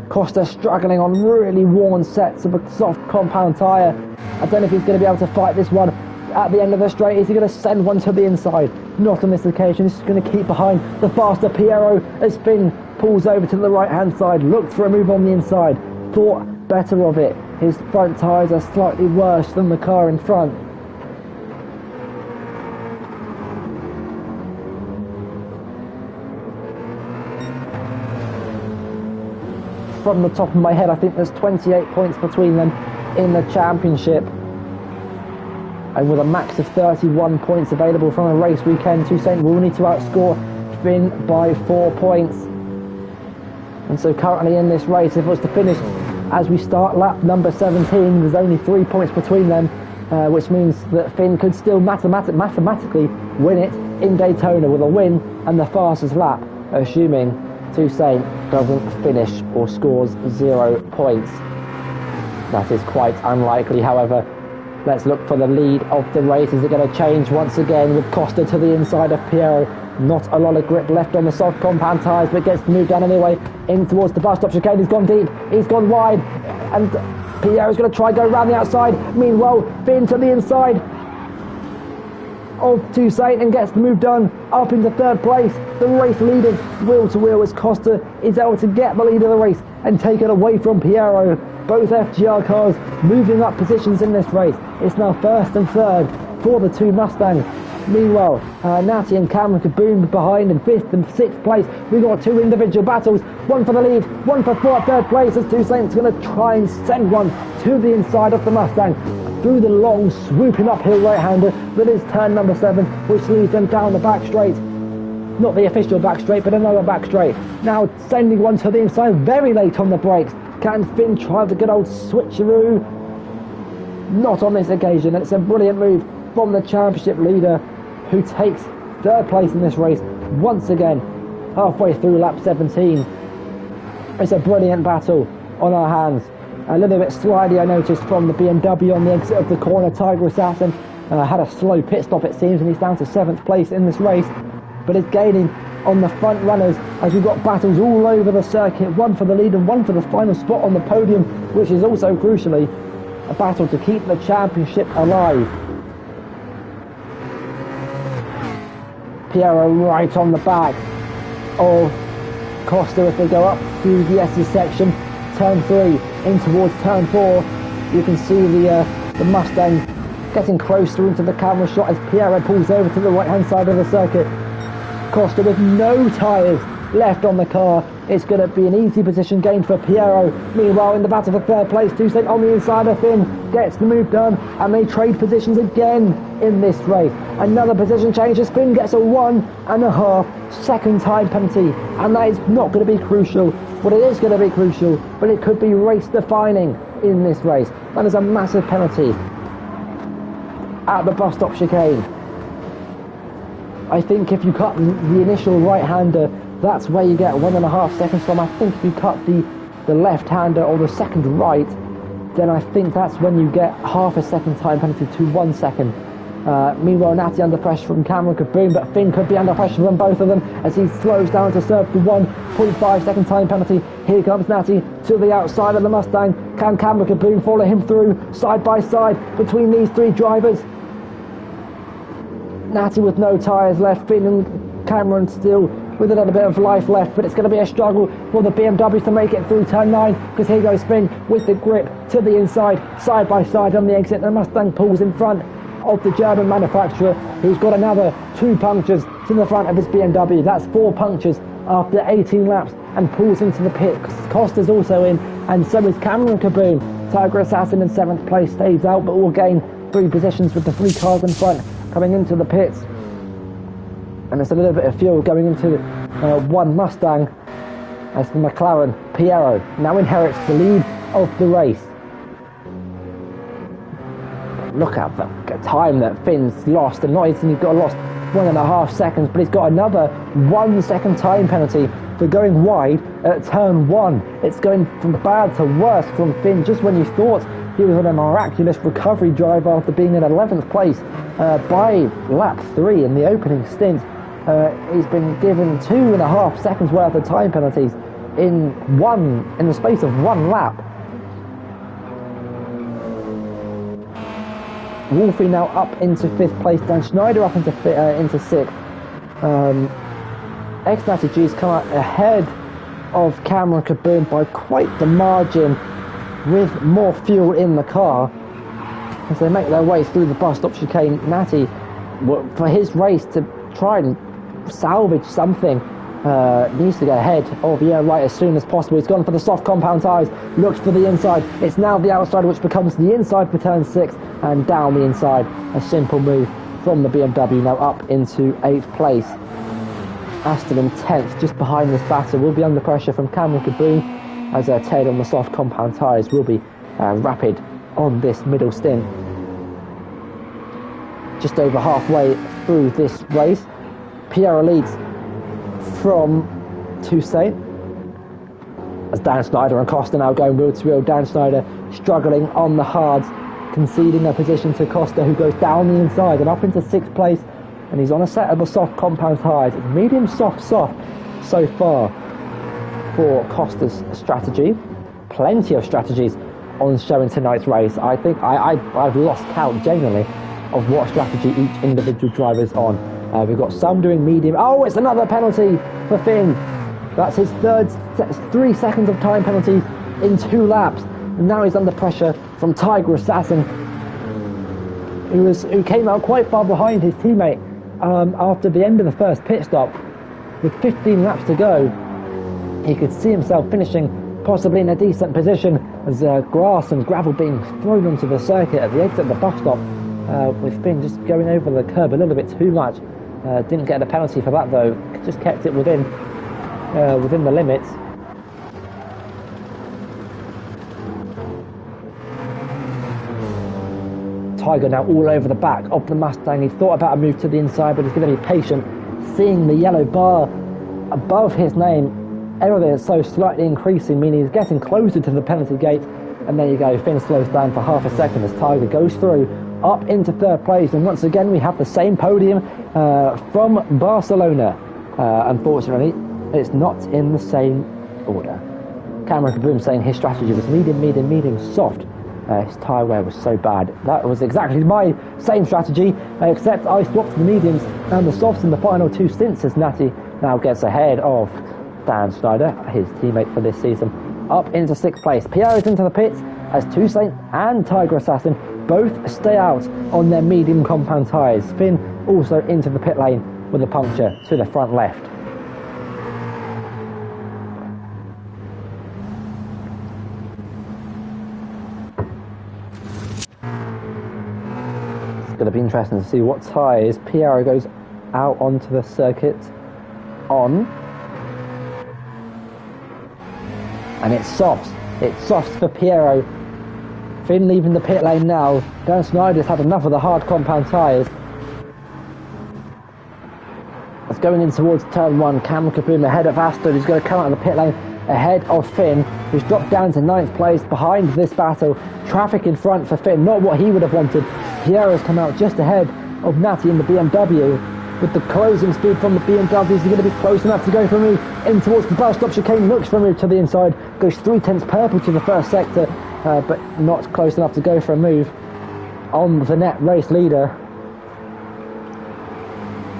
Costa struggling on really worn sets of a soft compound tyre. I don't know if he's going to be able to fight this one at the end of the straight. Is he going to send one to the inside? Not on this occasion. This is going to keep behind the faster Piero as Finn pulls over to the right hand side, looked for a move on the inside, thought better of it. His front tyres are slightly worse than the car in front. From the top of my head, I think there's 28 points between them in the championship. And with a max of 31 points available from a race weekend, Toussaint will need to outscore Finn by 4 points. And so currently in this race, if it was to finish as we start lap number 17, there's only 3 points between them, which means that Finn could still mathematically win it in Daytona with a win and the fastest lap, assuming Toussaint doesn't finish or scores 0 points. That is quite unlikely, however. Let's look for the lead of the race. Is it going to change once again with Costa to the inside of Piero? Not a lot of grip left on the soft compound tyres, but gets the move down anyway. In towards the bus stop chicane. He's gone deep. He's gone wide. And Piero's going to try go around the outside. Meanwhile, Finn to the inside of Toussaint and gets the move done up into third place. The race leaders wheel to wheel as Costa is able to get the lead of the race and take it away from Piero. Both FGR cars moving up positions in this race. It's now first and third for the two Mustangs. Meanwhile, Natty and Cameron Kaboom behind in fifth and sixth place. We've got two individual battles, one for the lead, one for third place, as Toussaint's going to try and send one to the inside of the Mustang through the long swooping uphill right-hander that is turn number 7, which leads them down the back straight. Not the official back straight, but another back straight. Now sending one to the inside very late on the brakes. Can Finn try the good old switcheroo? Not on this occasion. It's a brilliant move from the championship leader, who takes third place in this race once again halfway through lap 17. It's a brilliant battle on our hands. A little bit slidey, I noticed, from the BMW on the exit of the corner. Tiger Assassin had a slow pit stop, it seems, and he's down to 7th place in this race, but is gaining on the front runners as we've got battles all over the circuit, one for the lead and one for the final spot on the podium, which is also crucially a battle to keep the championship alive. Piero right on the back of Costa as they go up through the S's section. Turn 3 in towards turn 4. You can see the Mustang getting closer into the camera shot as Piero pulls over to the right hand side of the circuit. Costa with no tyres left on the car. It's going to be an easy position gain for Piero. Meanwhile, in the battle for third place, Toussaint on the inside of Finn gets the move done, and they trade positions again in this race. Another position change as Finn gets a 1.5 second time penalty, and that is not going to be crucial. Well, it is going to be crucial, but it could be race defining in this race. That is a massive penalty at the bus stop chicane. I think if you cut the initial right-hander, that's where you get 1.5 seconds from. I think if you cut the left-hander or the second right, then I think that's when you get half a second time penalty to 1 second. Meanwhile, Natty under pressure from Cameron Kaboom, but Finn could be under pressure from both of them as he slows down to serve the 1.5 second time penalty. Here comes Natty to the outside of the Mustang. Can Cameron Kaboom follow him through side by side between these three drivers? Natty with no tyres left, Finn and Cameron still with a little bit of life left, but it's going to be a struggle for the BMWs to make it through turn 9, because here goes Finn with the grip to the inside, side by side on the exit. The Mustang pulls in front of the German manufacturer, who's got another 2 punctures to the front of his BMW. That's 4 punctures after 18 laps, and pulls into the pit. Costa's also in, and so is Cameron Kaboom. Tiger Assassin in 7th place stays out, but will gain 3 positions with the 3 cars in front coming into the pits. And there's a little bit of fuel going into one Mustang, as the McLaren Piero now inherits the lead of the race. Look at the time that Finn's lost, and not only got lost 1.5 seconds, but he's got another 1 second time penalty for going wide at turn 1. It's going from bad to worse from Finn. Just when you thought he was on a miraculous recovery drive after being in 11th place by lap 3 in the opening stint, he's been given 2.5 seconds worth of time penalties in the space of 1 lap. Wolfie now up into 5th place, Dan Schneider up into 6th. X-Natty come out ahead of Cameron Kaboom by quite the margin, with more fuel in the car as they make their way through the bus stop chicane. Natty, for his race to try and salvage something, needs to get ahead of right as soon as possible. He's gone for the soft compound tyres, looks for the inside. It's now the outside, which becomes the inside for turn 6, and down the inside. A simple move from the BMW, now up into 8th place. Aston in 10th, just behind this battle, will be under pressure from Cameron Kaboom, as Ted on the soft compound tyres will be rapid on this middle stint. Just over halfway through this race, Piero leads from Toussaint, as Dan Schneider and Costa now going wheel to wheel. Dan Schneider struggling on the hards, conceding a position to Costa, who goes down the inside and up into 6th place, and he's on a set of the soft compound tyres. Medium soft so far for Costa's strategy. Plenty of strategies on show in tonight's race. I think I've lost count genuinely of what strategy each individual driver's on. We've got some doing medium. Oh, it's another penalty for Finn. That's his 3 seconds of time penalty in 2 laps. And now he's under pressure from Tiger Assassin, who came out quite far behind his teammate after the end of the first pit stop. With 15 laps to go, he could see himself finishing possibly in a decent position, as grass and gravel being thrown onto the circuit at the exit of the bus stop, with Finn just going over the curb a little bit too much. Didn't get a penalty for that though, just kept it within the limits. Tiger now all over the back of the Mustang. He thought about a move to the inside, but he's going to be patient, seeing the yellow bar above his name ever so slightly increasing, meaning he's getting closer to the penalty gate. And there you go, Finn slows down for half a second as Tiger goes through up into 3rd place. And once again we have the same podium from Barcelona. Unfortunately, it's not in the same order. Cameron Kaboom saying his strategy was medium, soft. His tyre wear was so bad. That was exactly my same strategy, except I swapped the mediums and the softs in the final 2 stints, as Natty now gets ahead of Dan Schneider, his teammate for this season, up into 6th place. Pierre's into the pits, as Toussaint and Tiger Assassin both stay out on their medium compound tyres. Finn also into the pit lane with a puncture to the front left. It's going to be interesting to see what tyres Pierre goes out onto the circuit on. And it's softs. It's softs for Piero. Finn leaving the pit lane now. Dan Schneider's had enough of the hard compound tyres. It's going in towards turn 1. Cameron Kaboom ahead of Aston, who's going to come out of the pit lane ahead of Finn, who's dropped down to 9th place behind this battle. Traffic in front for Finn, not what he would have wanted. Piero's come out just ahead of Natty in the BMW. With the closing speed from the BMWs, he's going to be close enough to go for a move in towards the bus stop chicane, looks for a move to the inside, goes 3/10 purple to the first sector, but not close enough to go for a move on the net race leader.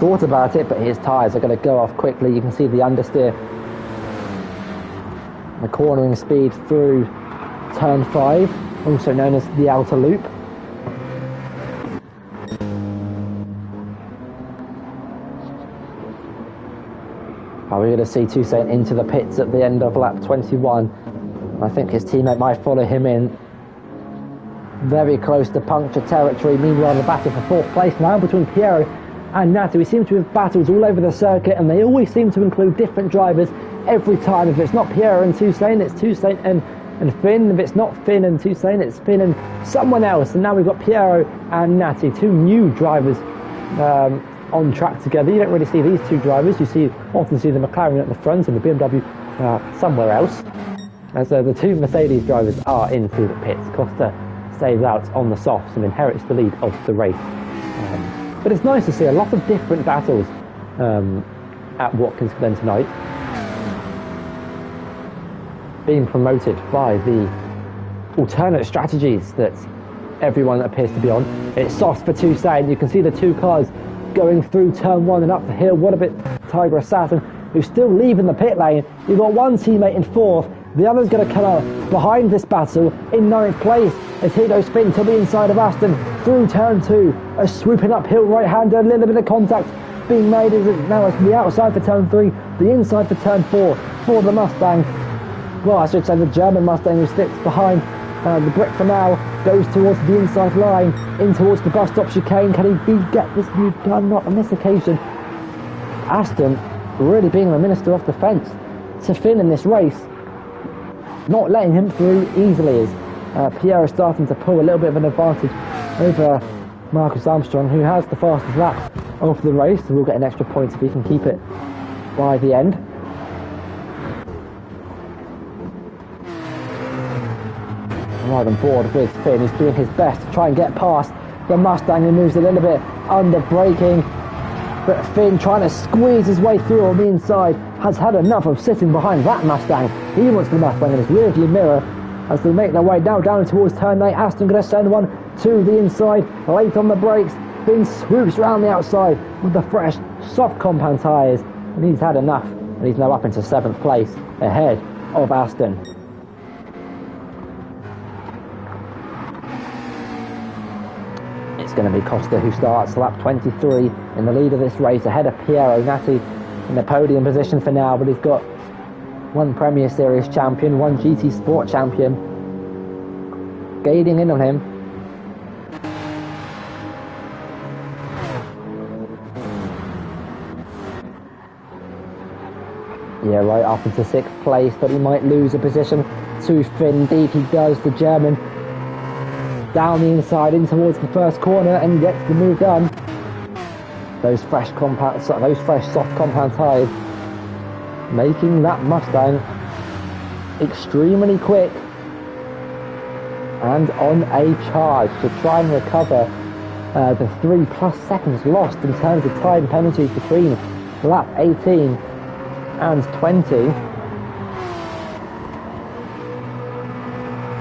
thought about it, but his tyres are going to go off quickly. You can see the understeer, the cornering speed through turn 5, also known as the outer loop. We're going to see Toussaint into the pits at the end of lap 21. I think his teammate might follow him in. Very close to puncture territory. Meanwhile, the battle for 4th place now between Piero and Nati. We seem to have battles all over the circuit, and they always seem to include different drivers every time. If it's not Piero and Toussaint, it's Toussaint and Finn. If it's not Finn and Toussaint, it's Finn and someone else. And now we've got Piero and Nati, 2 new drivers on track together. You don't really see these 2 drivers. You often see the McLaren at the front and the BMW somewhere else. As the 2 Mercedes drivers are in through the pits. Costa stays out on the softs and inherits the lead of the race. But it's nice to see a lot of different battles at Watkins Glen tonight, being promoted by the alternate strategies that everyone appears to be on. It's soft for Toussaint. You can see the 2 cars going through turn 1 and up the hill. What about Tiger Assassin, who's still leaving the pit lane? You've got one teammate in 4th. The other's going to come out behind this battle in 9th place as he goes Finn to the inside of Aston through turn 2. A swooping uphill right-hander, a little bit of contact being made. Now it's the outside for turn 3, the inside for turn 4 for the Mustang. Well, I should say the German Mustang, who slips behind the brick for now, goes towards the inside line, in towards the bus stop chicane. Can he get this move done? Not on this occasion. Aston really being the minister of defence to Finn in this race, not letting him through easily, as Piero starting to pull a little bit of an advantage over Marcus Armstrong, who has the fastest lap of the race. So we'll get an extra point if he can keep it by the end. Right on board with Finn. He's doing his best to try and get past the Mustang, who moves a little bit under braking, but Finn trying to squeeze his way through on the inside has had enough of sitting behind that Mustang. He wants the Mustang in his rearview mirror as they make their way now down towards turn 8. Aston going to send one to the inside, late on the brakes. Finn swoops around the outside with the fresh soft compound tyres, and he's had enough, and he's now up into 7th place ahead of Aston. It's going to be Costa who starts lap 23 in the lead of this race, ahead of Piero. Nati in the podium position for now, but he's got 1 Premier Series champion, 1 GT Sport champion gaining in on him. Yeah, right up into 6th place, but he might lose a position to Finn. Indeed he does. The German down the inside in towards the first corner and gets the move done. Those fresh soft compound tyres making that Mustang extremely quick and on a charge to try and recover the 3+ seconds lost in terms of time penalties between lap 18 and 20.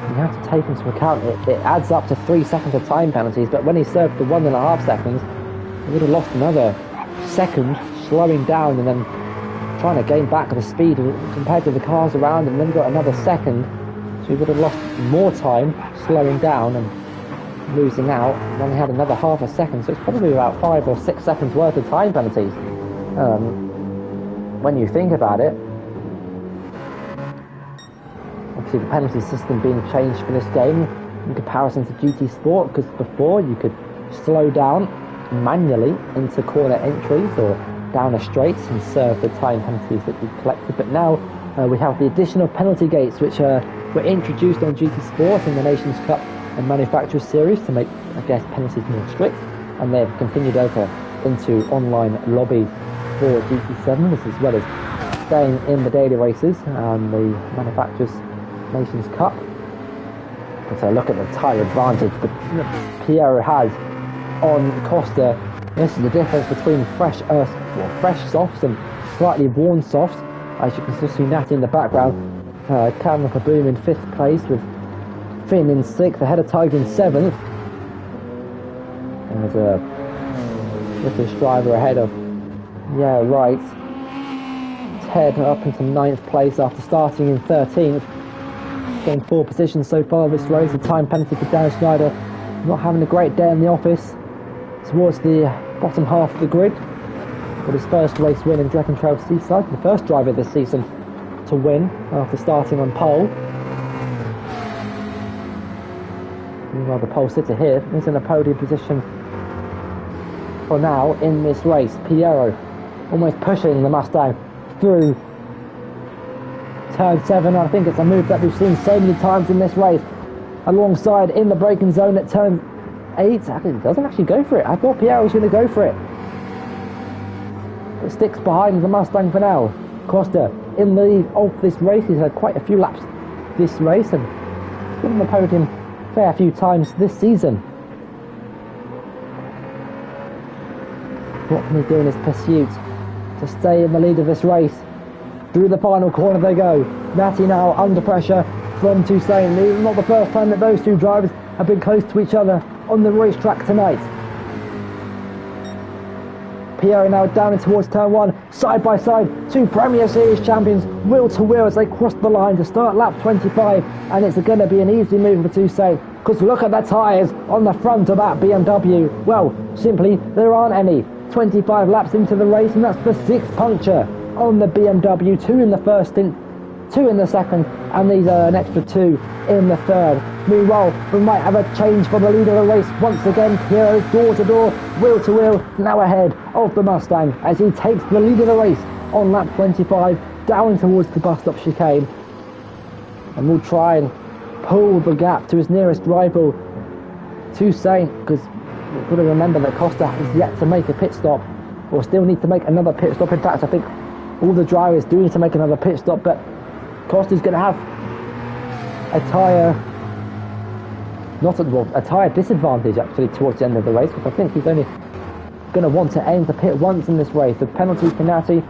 You have to take into account it adds up to 3 seconds of time penalties, but when he served the 1.5 seconds, he would have lost another second slowing down and then trying to gain back the speed compared to the cars around, and then got another second, so he would have lost more time slowing down and losing out. And then he had another half a second, so it's probably about 5 or 6 seconds worth of time penalties when you think about it. Obviously the penalty system being changed for this game in comparison to GT Sport, because before you could slow down manually into corner entries or down a straight and serve the time penalties that you collected, but now we have the additional penalty gates which were introduced on GT Sport in the Nations Cup and Manufacturers Series to make, I guess, penalties more strict, and they've continued over into online lobbies for GT7, as well as staying in the daily races and the Manufacturers Nations Cup. So look at the tyre advantage that Piero has on Costa. This is the difference between fresh softs and slightly worn softs. As you can still see Nati in the background. Cameron Kaboom in 5th place with Finn in 6th, ahead of Tiger in 7th. And there's a British driver ahead of Yeah, right. Ted up into 9th place after starting in 13th. Gained 4 positions so far this race. A time penalty for Dan Schneider. Not having a great day in the office. Towards the bottom half of the grid. Got his first race win in Dragon Trail Seaside. The first driver this season to win after starting on pole. Meanwhile, the pole sitter here is in a podium position for now in this race. Piero almost pushing the Mustang through turn 7. I think it's a move that we've seen so many times in this race. Alongside in the braking zone at turn 8. It doesn't actually go for it. I thought Piero was going to go for it. It sticks behind the Mustang for now. Costa in the lead of this race. He's had quite a few laps this race and he's been on the podium a fair few times this season. What can he do in his pursuit to stay in the lead of this race? Through the final corner they go. Natty now under pressure from Toussaint. This is not the first time that those two drivers have been close to each other on the racetrack tonight. Piero now down towards turn 1, side by side, 2 Premier Series champions, wheel to wheel as they cross the line to start lap 25, and it's going to be an easy move for Toussaint, because look at the tyres on the front of that BMW. Well, simply, there aren't any. 25 laps into the race, and that's the 6th puncture on the BMW, 2 in the first stint, 2 in the second, and these are an extra 2 in the third. Meanwhile, we might have a change for the lead of the race once again. Piero's door to door, wheel to wheel, now ahead of the Mustang as he takes the lead of the race on lap 25 down towards the bus stop chicane, and will try and pull the gap to his nearest rival, Toussaint, because we've got to remember that Costa has yet to make a pit stop, or still need to make another pit stop. In fact, I think all the drivers do need to make another pit stop, but Costa's going to have a tyre disadvantage actually towards the end of the race, because I think he's only going to want to aim to pit once in this race. The penalty for Natty,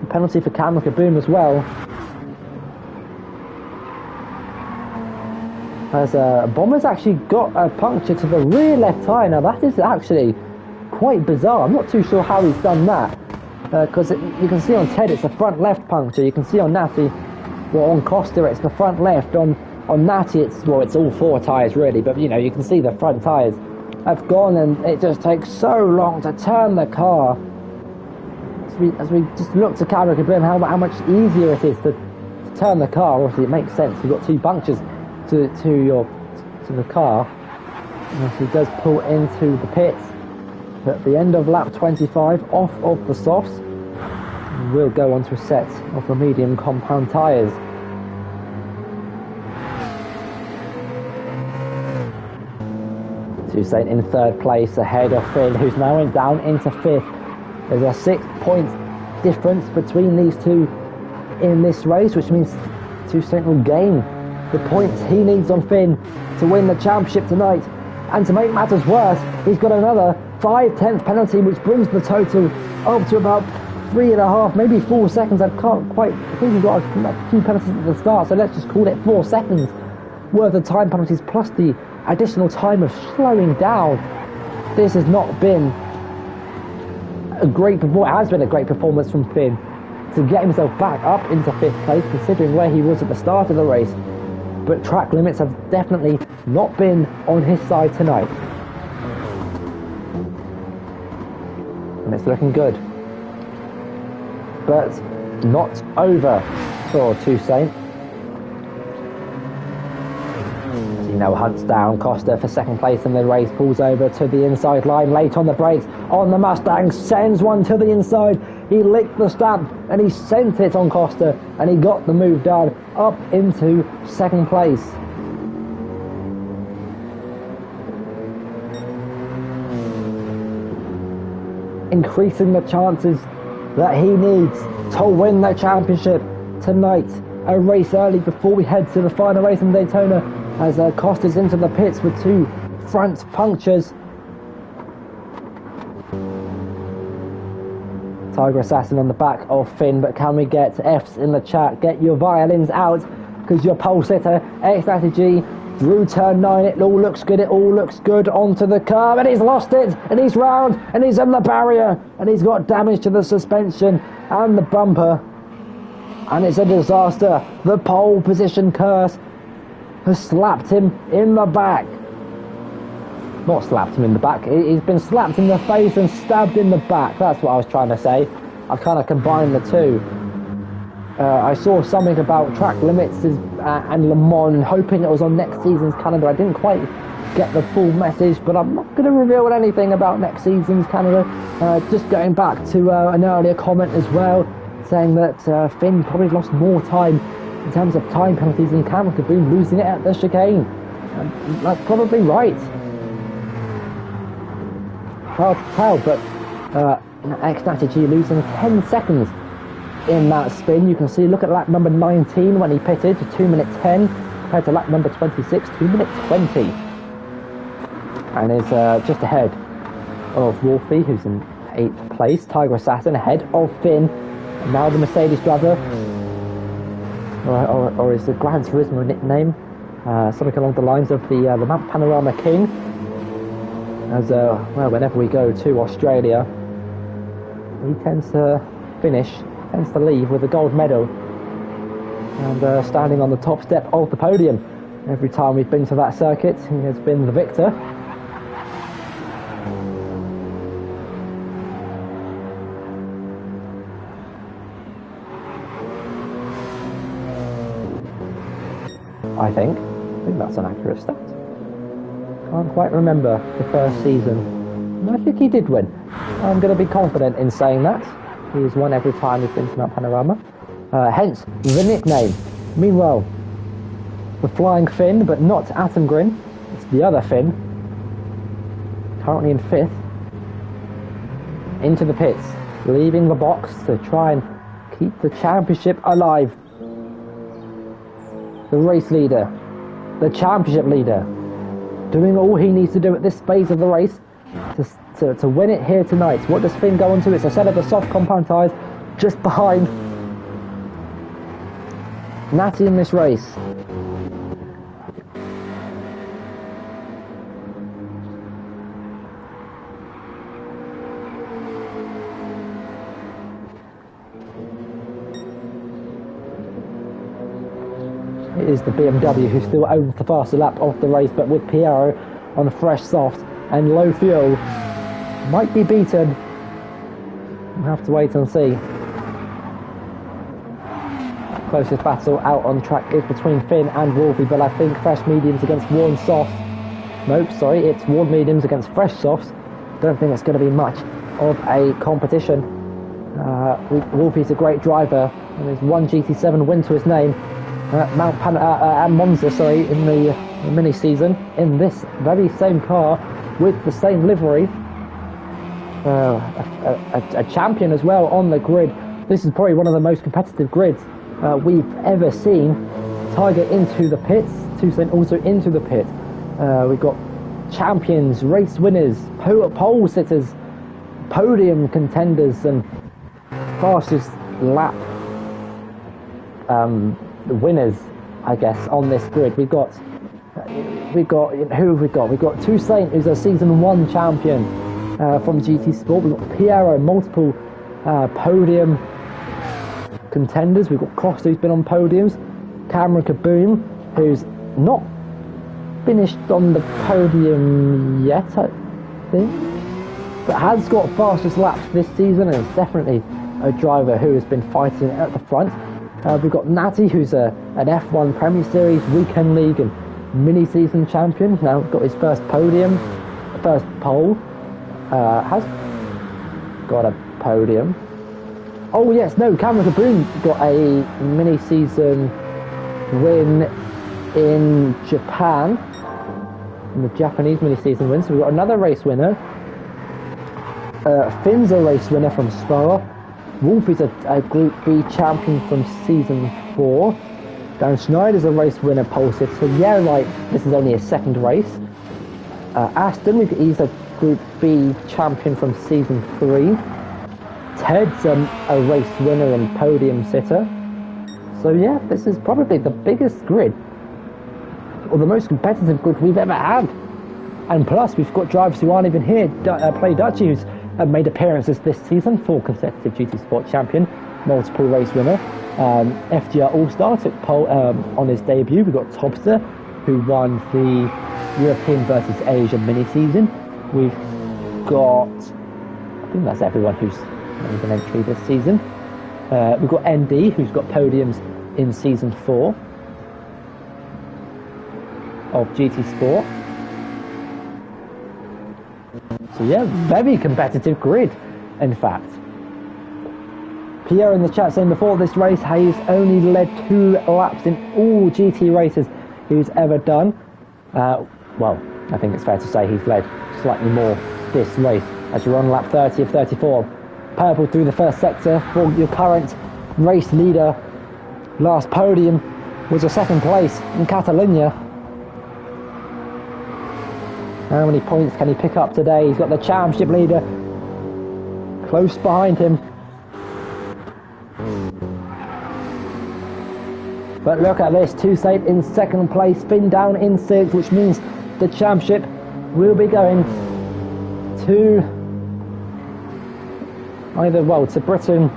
the penalty for Cameron Kaboom as well, as Bomber's actually got a puncture to the rear left tyre. Now that is actually quite bizarre. I'm not too sure how he's done that, because you can see on Ted it's the front left puncture. You can see on Natty, well, on Costa it's the front left. On Natty it's all 4 tyres really, but you know, you can see the front tyres have gone, and it just takes so long to turn the car. As we just look to Cameron Kaboom, how much easier it is to turn the car. Obviously it makes sense, you've got 2 punctures to the car, and he does pull into the pits at the end of lap 25 off of the softs, and we'll go on to a set of the medium compound tyres. Toussaint in 3rd place ahead of Finn, who's now down into 5th. There's a 6-point difference between these two in this race, which means Toussaint will gain the points he needs on Finn to win the championship tonight. And to make matters worse, he's got another 5/10 penalty, which brings the total up to about 3.5, maybe 4 seconds. I think he's got a few penalties at the start, so let's just call it 4 seconds worth of time penalties plus the additional time of slowing down. This has not been a great performance. It has been a great performance from Finn to get himself back up into 5th place, considering where he was at the start of the race. But track limits have definitely not been on his side tonight. And it's looking good. But not over for Toussaint. He now hunts down Costa for 2nd place in the race, pulls over to the inside line, late on the brakes, on the Mustang, sends one to the inside. He licked the stamp and he sent it on Costa, and he got the move done up into 2nd place. Increasing the chances that he needs to win the championship tonight. A race early before we head to the final race in Daytona, as Costa's into the pits with 2 front punctures. Tiger Assassin on the back of Finn, but can we get F's in the chat? Get your violins out, because your pole sitter, X-Strategy, Through turn 9, it all looks good, onto the curb, and he's lost it, and he's round, and he's in the barrier, and he's got damage to the suspension and the bumper, and it's a disaster. The pole position curse has slapped him in the back. Not slapped him in the back, he's been slapped in the face and stabbed in the back, that's what I was trying to say. I kind of combined the two. I saw something about track limits and Le Mans, hoping it was on next season's calendar. I didn't quite get the full message, but I'm not going to reveal anything about next season's calendar. Just going back to an earlier comment as well, saying that Finn probably lost more time in terms of time penalties than Cameron Caboon losing it at the chicane. That's probably right. Hard to tell, but X-Natty losing 10 seconds in that spin. You can see, look at lap number 19 when he pitted, 2 minute 10, compared to lap number 26, 2 minute 20. And is just ahead of Wolfie, who's in 8th place. Tiger Assassin ahead of Finn. And now the Mercedes driver, or is the Gran Turismo nickname, something along the lines of the Mount Panorama King. As well, whenever we go to Australia, he tends to leave with a gold medal and standing on the top step of the podium. Every time we've been to that circuit, he has been the victor. I think that's an accurate stat. Can't quite remember the first season. I think he did win. I'm going to be confident in saying that. He's won every time he's been to Mount Panorama. Hence the nickname. Meanwhile, the Flying Finn, but not Attengren. It's the other Finn. Currently in 5th. Into the pits. Leaving the box to try and keep the championship alive. The race leader. The championship leader. Doing all he needs to do at this phase of the race to win it here tonight. What does Finn go on to? It's a set of the soft compound tyres just behind Natty in this race. It is the BMW who still owns the faster lap of the race, but with Piero on fresh soft and low fuel, might be beaten. We'll have to wait and see. Closest battle out on track is between Finn and Wolfie, but I think fresh mediums against warm soft. Nope, sorry, it's warm mediums against fresh softs. Don't think it's going to be much of a competition. Wolfie's a great driver, and there's one GT7 win to his name. Monza, in the mini-season, in this very same car, with the same livery. A champion as well on the grid. This is probably one of the most competitive grids we've ever seen. Tiger into the pits, Toussaint also into the pit. We've got champions, race winners, pole sitters, podium contenders, and fastest lap winners, I guess, on this grid. We've got Toussaint, who's a season 1 champion from GT Sport. We've got Piero, multiple podium contenders. We've got Costa, who's been on podiums. Cameron Caboon, who's not finished on the podium yet, I think, but has got fastest laps this season, and is definitely a driver who has been fighting at the front. We've got Natty, who's an F1 Premier Series, Weekend League and mini-season champion. Now got his first podium, first pole. Has got a podium. Oh yes, no, Cameron Caboon got a mini-season win in Japan, in the Japanese mini-season win. So we've got another race winner. Finn's a race winner from Spa. Wolfie's a Group B champion from Season 4. Dan Schneider's a race winner, pole sitter. So yeah, right, this is only his second race. Aston, he's a Group B champion from Season 3. Ted's a race winner and podium sitter. So yeah, this is probably the biggest grid or the most competitive grid we've ever had. And plus, we've got drivers who aren't even here. Play Dutchy, who's made appearances this season, 4 consecutive GT Sport champion, multiple race winner. FGR All-Star took pole on his debut. We've got Tobster, who won the European versus Asia mini-season. We've got, I think that's everyone who's made an entry this season. We've got ND, who's got podiums in season 4 of GT Sport. So yeah, very competitive grid, in fact. Pierre in the chat saying before this race, Hayes only led 2 laps in all GT races he's ever done. Well, I think it's fair to say he's led slightly more this race, as you're on lap 30 of 34. Purple through the first sector for your current race leader. Last podium was a 2nd place in Catalonia. How many points can he pick up today? He's got the championship leader close behind him. But look at this, Toussaint in 2nd place, Finn down in 6th, which means the championship will be going to either, well, to Britain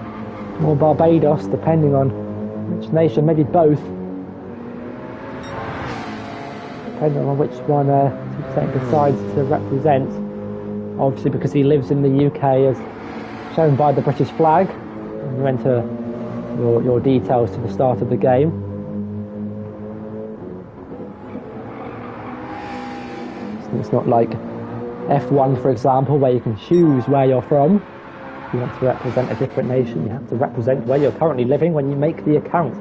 or Barbados, depending on which nation, maybe both, depending on which one Toussaint decides to represent. Obviously, because he lives in the UK, as shown by the British flag. And you enter your details to the start of the game. It's not like F1, for example, where you can choose where you're from. If you want to represent a different nation, you have to represent where you're currently living when you make the account.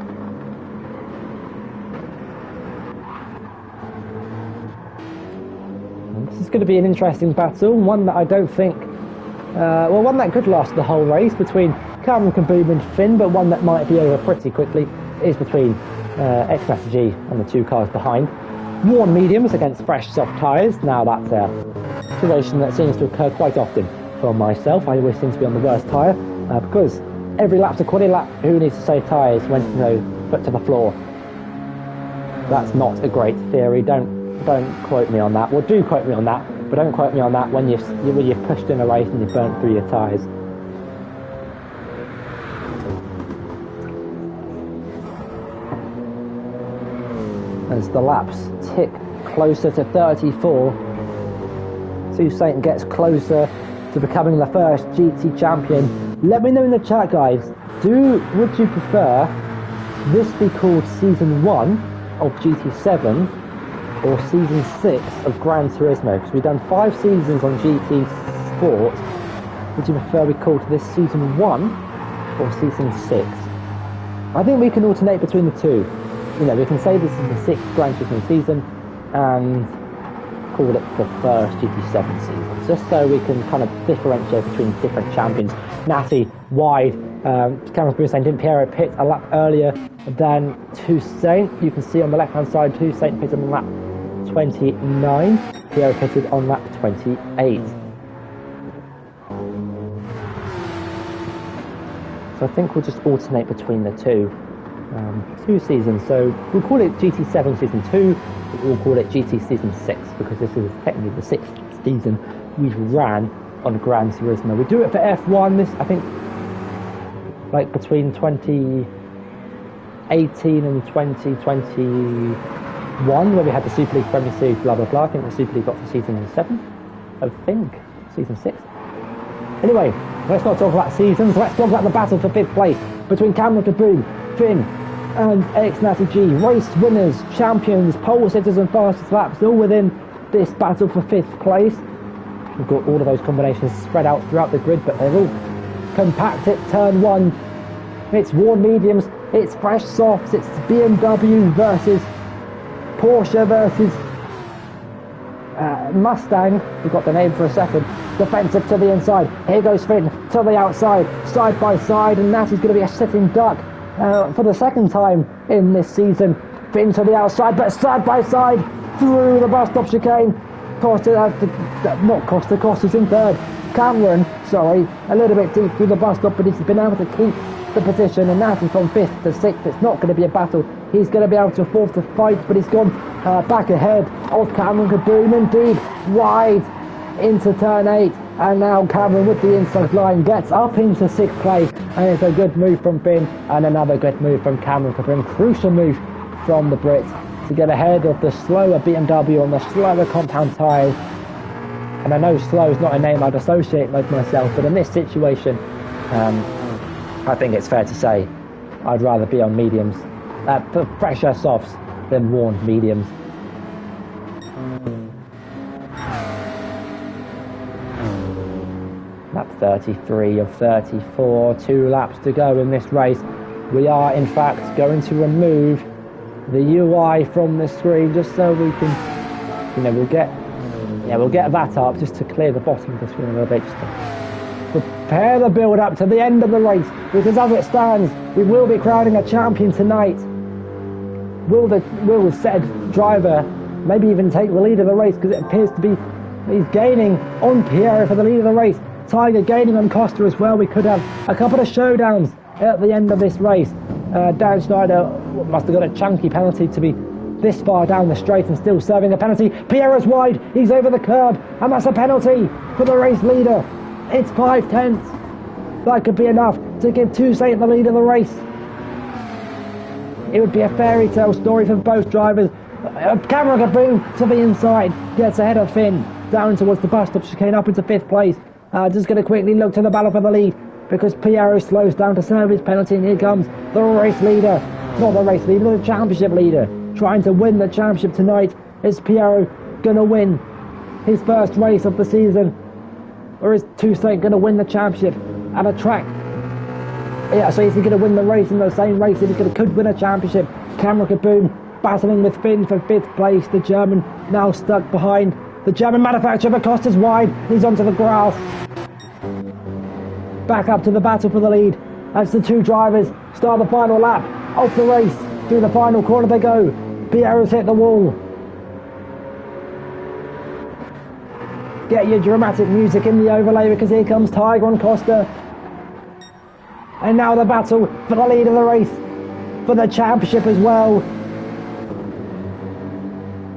And this is going to be an interesting battle, one that I don't think, well, one that could last the whole race between Cameron Kaboom and Finn, but one that might be over pretty quickly is between X-Strategy and the 2 cars behind. Worn mediums against fresh soft tyres. Now that's a situation that seems to occur quite often for myself. I always seem to be on the worst tyre because every lap's a quality lap. Who needs to save tyres when, you know, foot to the floor? That's not a great theory. Don't quote me on that. Well, do quote me on that, but don't quote me on that when you've pushed in a race and you've burnt through your tyres. As the laps tick closer to 34, Toussaint gets closer to becoming the first GT champion. Let me know in the chat, guys, would you prefer this be called season 1 of GT7 or season 6 of Gran Turismo? Because we've done 5 seasons on GT Sport. Would you prefer we called this season 1 or season 6? I think we can alternate between the 2. You know, we can say this is the 6th Gran Turismo season and call it the first GT7 season, just so we can kind of differentiate between different champions. Natty wide, Cameron Kaboom didn't Piero pit a lap earlier than Toussaint. You can see on the left hand side, Toussaint pitted on lap 29, Piero pitted on lap 28. So I think we'll just alternate between the 2 seasons. So we'll call it GT7 season 2, but we'll call it GT season 6 because this is technically the 6th season we've ran on Gran Turismo. We do it for F1, this I think like between 2018 and 2021, where we had the Super League, Premier League, blah blah blah. I think the Super League got to season 7, I think, season 6. Anyway, let's not talk about seasons, let's talk about the battle for 5th place between Cameron Kaboom, Finn and X-Natty-G. Race winners, champions, pole sitters and fastest laps, all within this battle for 5th place. We've got all of those combinations spread out throughout the grid, but they're all compact at turn 1. It's worn mediums, it's fresh softs, it's BMW versus Porsche versus Mustang. We've got the name for a second. Defensive to the inside. Here goes Finn to the outside, side by side, and Natty's going to be a sitting duck for the 2nd time in this season. Finn to the outside, but side by side through the bus stop chicane. Costa's in 3rd. Cameron, sorry, a little bit deep through the bus stop, but he's been able to keep the position, and now he's from 5th to 6th. It's not going to be a battle. He's going to be able to afford to fight, but he's gone back ahead of Cameron Kaboom, indeed, wide into turn 8. And now Cameron with the inside line gets up into 6th place, and it's a good move from Finn and another good move from Cameron Kaboom. Crucial move from the Brit to get ahead of the slower BMW on the slower compound tyres. And I know slow is not a name I'd associate with myself, but in this situation, I think it's fair to say I'd rather be on mediums, fresher softs than worn mediums. Lap 33 of 34, 2 laps to go in this race. We are in fact going to remove the UI from the screen just so we can, we'll get that up just to clear the bottom of the screen a little bit, just to prepare the build up to the end of the race, because as it stands, we will be crowning a champion tonight. Will the said driver maybe even take the lead of the race, because it appears to be he's gaining on Piero for the lead of the race. Tiger gaining on Costa as well. We could have a couple of showdowns at the end of this race. Dan Schneider must have got a chunky penalty to be this far down the straight and still serving a penalty. Piero's wide, he's over the curb, and that's a penalty for the race leader. It's 5/10. That could be enough to give Toussaint the lead of the race. It would be a fairy tale story for both drivers. Cameron Kaboom to the inside, gets ahead of Finn, down towards the bus stop chicane, up into 5th place. Just going to quickly look to the battle for the lead, because Piero slows down to serve his penalty, and here comes the race leader. Not the race leader, the championship leader. Trying to win the championship tonight. Is Piero going to win his first race of the season? Or is Toussaint going to win the championship at a track? Yeah, so is he going to win the race in the same race if he could win a championship? Cameron Kaboom battling with Finn for 5th place. The German now stuck behind the German manufacturer. Acosta's wide. He's onto the grass. Back up to the battle for the lead as the two drivers start the final lap of the race. Through the final corner they go. Piero's hit the wall. Get your dramatic music in the overlay, because here comes Tiger and Costa. And now the battle for the lead of the race, for the championship as well.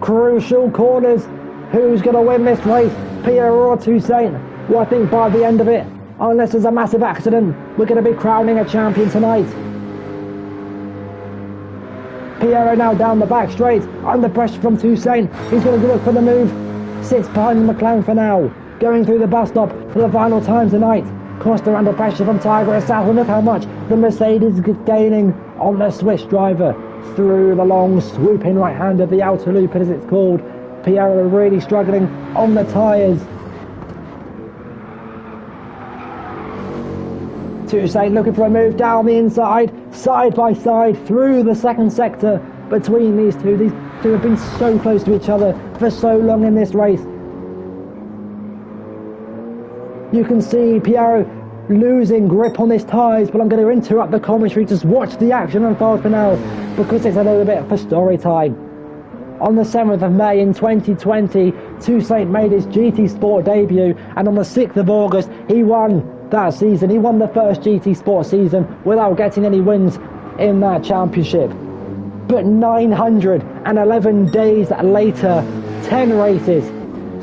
Crucial corners. Who's going to win this race? Piero or Toussaint? Well, I think by the end of it, unless there's a massive accident, we're going to be crowning a champion tonight. Piero now down the back straight, under pressure from Toussaint. He's going to look for the move. Sits behind the McLaren for now. Going through the bus stop for the final time tonight. Costa under pressure from Tiger and South. Look how much the Mercedes is gaining on the Swiss driver. Through the long swooping right hand of the outer loop, as it's called. Piero really struggling on the tyres. Toussaint looking for a move down the inside, side by side, through the second sector between these two. These two have been so close to each other for so long in this race. You can see Piero losing grip on his tyres, but I'm going to interrupt the commentary. Just watch the action unfold for now, because it's a little bit for story time. On the 7th of May in 2020, Toussaint made his GT Sport debut, and on the 6th of August, he won that season. He won the first GT Sport season without getting any wins in that championship. But 911 days later, 10 races,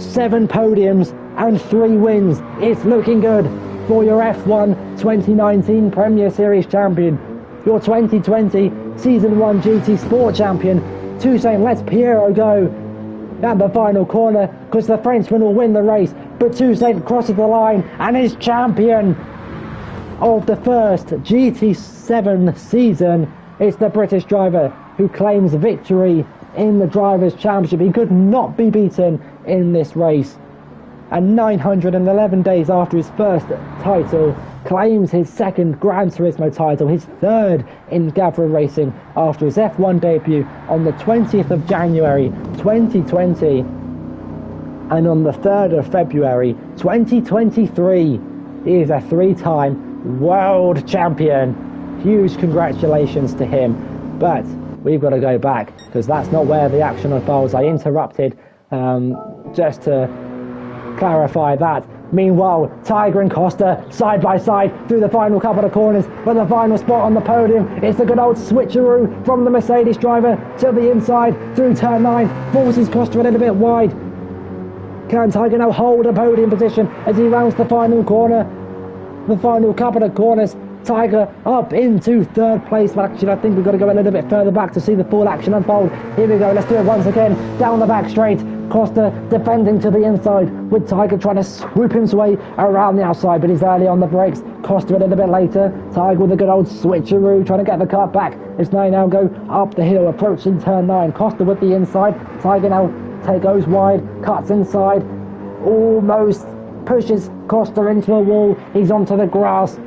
7 podiums and 3 wins. It's looking good for your F1 2019 Premier Series champion, your 2020 Season 1 GT Sport champion. Toussaint lets Piero go at the final corner, because the Frenchman will win the race, but Toussaint crosses the line and is champion of the first GT7 season. It's the British driver who claims victory in the Drivers' Championship. He could not be beaten in this race, and 911 days after his first title, claims his second Gran Turismo title, his third in Gavra racing, after his F1 debut on the 20th of January 2020, and on the 3rd of February 2023. He is a 3-time world champion. Huge congratulations to him. But we've got to go back, because that's not where the action unfolds. I interrupted just to clarify that. Meanwhile, Tiger and Costa side by side through the final couple of corners for the final spot on the podium. It's the good old switcheroo from the Mercedes driver to the inside through turn 9, forces Costa a little bit wide. Can Tiger now hold a podium position as he rounds the final corner? The final couple of corners, Tiger up into third place. But actually, I think we've got to go a little bit further back to see the full action unfold. Here we go, let's do it once again. Down the back straight, Costa defending to the inside with Tiger trying to swoop his way around the outside, but he's early on the brakes. Costa a little bit later. Tiger with a good old switcheroo trying to get the car back as they now go up the hill approaching turn 9. Costa with the inside. Tiger now goes wide, cuts inside, almost pushes Costa into a wall. He's onto the grass.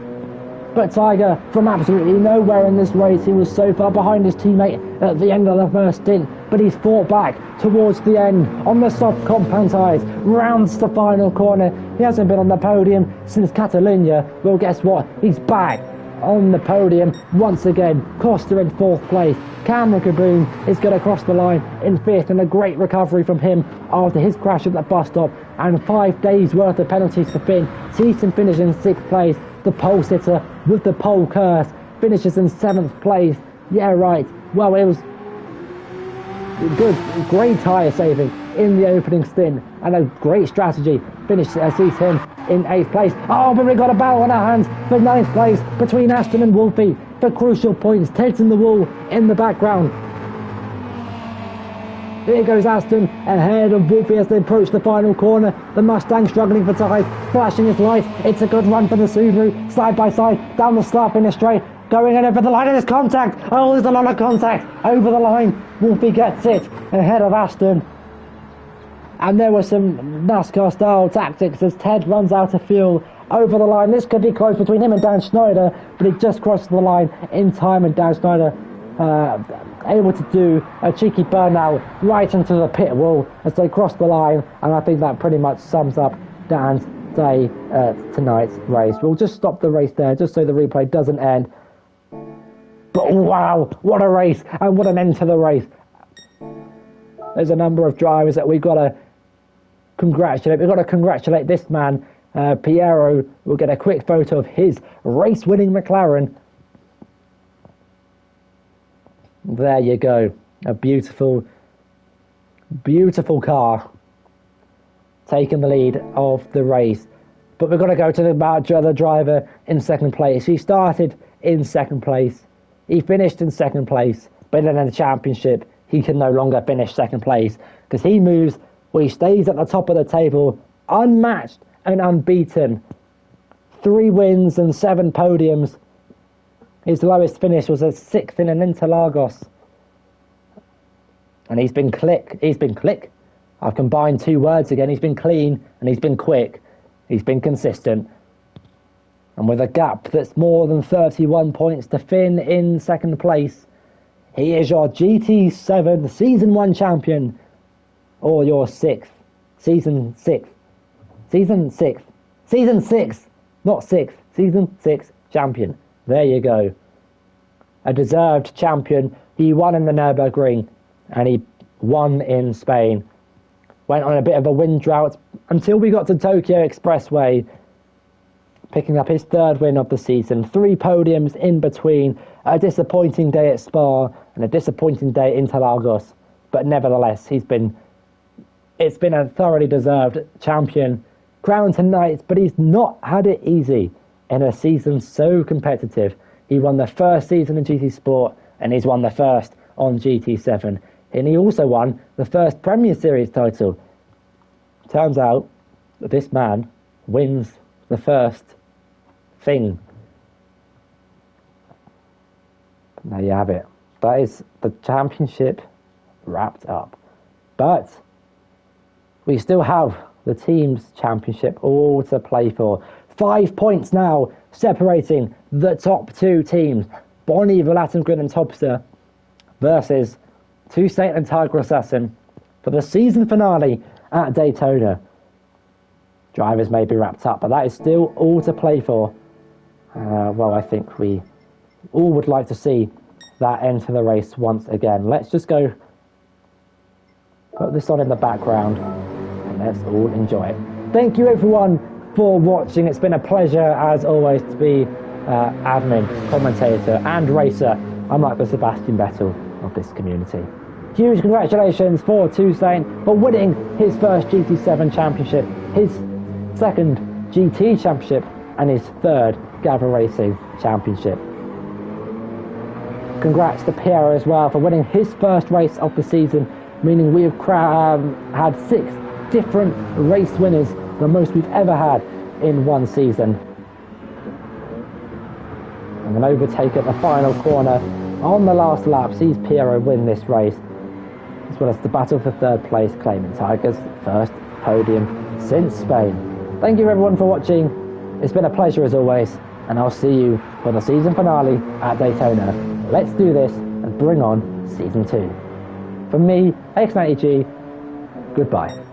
But Tiger, from absolutely nowhere in this race, he was so far behind his teammate at the end of the first stint, but he's fought back towards the end on the soft compound tyres, rounds the final corner. He hasn't been on the podium since Catalunya. Well, guess what? He's back on the podium once again. Costa in 4th place. Cameron Kaboom is going to cross the line in 5th, and a great recovery from him after his crash at the bus stop and 5 days worth of penalties for Finn. Sees him finish in 6th place. The pole sitter with the pole curse finishes in 7th place. Yeah, right. Well, it was good, great tyre saving in the opening stint and a great strategy. Sees him in 8th place. Oh, but we got a battle on our hands for 9th place between Aston and Wolfie for crucial points. Ted's in the wall in the background. Here goes Aston ahead of Wolfie as they approach the final corner. The Mustang struggling for time, flashing his lights. It's a good run for the Subaru, side by side, down the start finish straight, going in over the line, and there's contact. Oh, there's a lot of contact over the line. Wolfie gets it ahead of Aston. And there were some NASCAR-style tactics as Ted runs out of fuel over the line. This could be close between him and Dan Schneider, but he just crossed the line in time, and Dan Schneider able to do a cheeky burnout right into the pit wall as they cross the line. And I think that pretty much sums up Dan's day at tonight's race. We'll just stop the race there just so the replay doesn't end. But wow, what a race, and what an end to the race. There's a number of drivers that we've got to congratulate. We've got to congratulate this man. Piero will get a quick photo of his race-winning McLaren. There you go. A beautiful, beautiful car taking the lead of the race. But we've got to go to the driver in 2nd place. He started in 2nd place. He finished in 2nd place. But in the championship, he can no longer finish 2nd place because he moves, well, he stays at the top of the table, unmatched and unbeaten. 3 wins and 7 podiums. His lowest finish was a 6th in an Interlagos. And he's been click. I've combined 2 words again. He's been clean and he's been quick. He's been consistent. And with a gap that's more than 31 points to Finn in 2nd place, he is your GT7 Season 1 champion. Or your 6th. Season 6. Not 6th. Season 6 champion. There you go. A deserved champion. He won in the Nürburgring and he won in Spain. Went on a bit of a wind drought until we got to Tokyo Expressway, picking up his 3rd win of the season. 3 podiums in between. A disappointing day at Spa and a disappointing day in Interlagos. But nevertheless, it's been a thoroughly deserved champion crowned tonight, but he's not had it easy in a season so competitive. He won the 1st season in GT Sport and he's won the 1st on GT7. And he also won the 1st Premier Series title. Turns out that this man wins the 1st thing. There you have it. That is the championship wrapped up. But we still have the team's championship all to play for. 5 points now separating the top 2 teams. Bonnie, Glen and Topster versus Toussaint and Tiger Assassin for the season finale at Daytona. Drivers may be wrapped up, but that is still all to play for. Well, I think we all would like to see that end to the race once again. Let's just go put this on in the background and let's all enjoy it. Thank you everyone for watching. It's been a pleasure, as always, to be admin, commentator and racer. I'm like the Sebastian Vettel of this community. Huge congratulations for Toussaint for winning his first GT7 championship, his second GT championship and his third Gavra Racing championship. Congrats to Piero as well for winning his first race of the season, meaning we have had 6 different race winners, the most we've ever had in one season. And an overtake at the final corner on the last lap sees Piero win this race, as well as the battle for third place, claiming Tiger's first podium since Spain. Thank you everyone for watching. It's been a pleasure as always, and I'll see you for the season finale at Daytona. Let's do this and bring on season 2. From me, X90G, goodbye.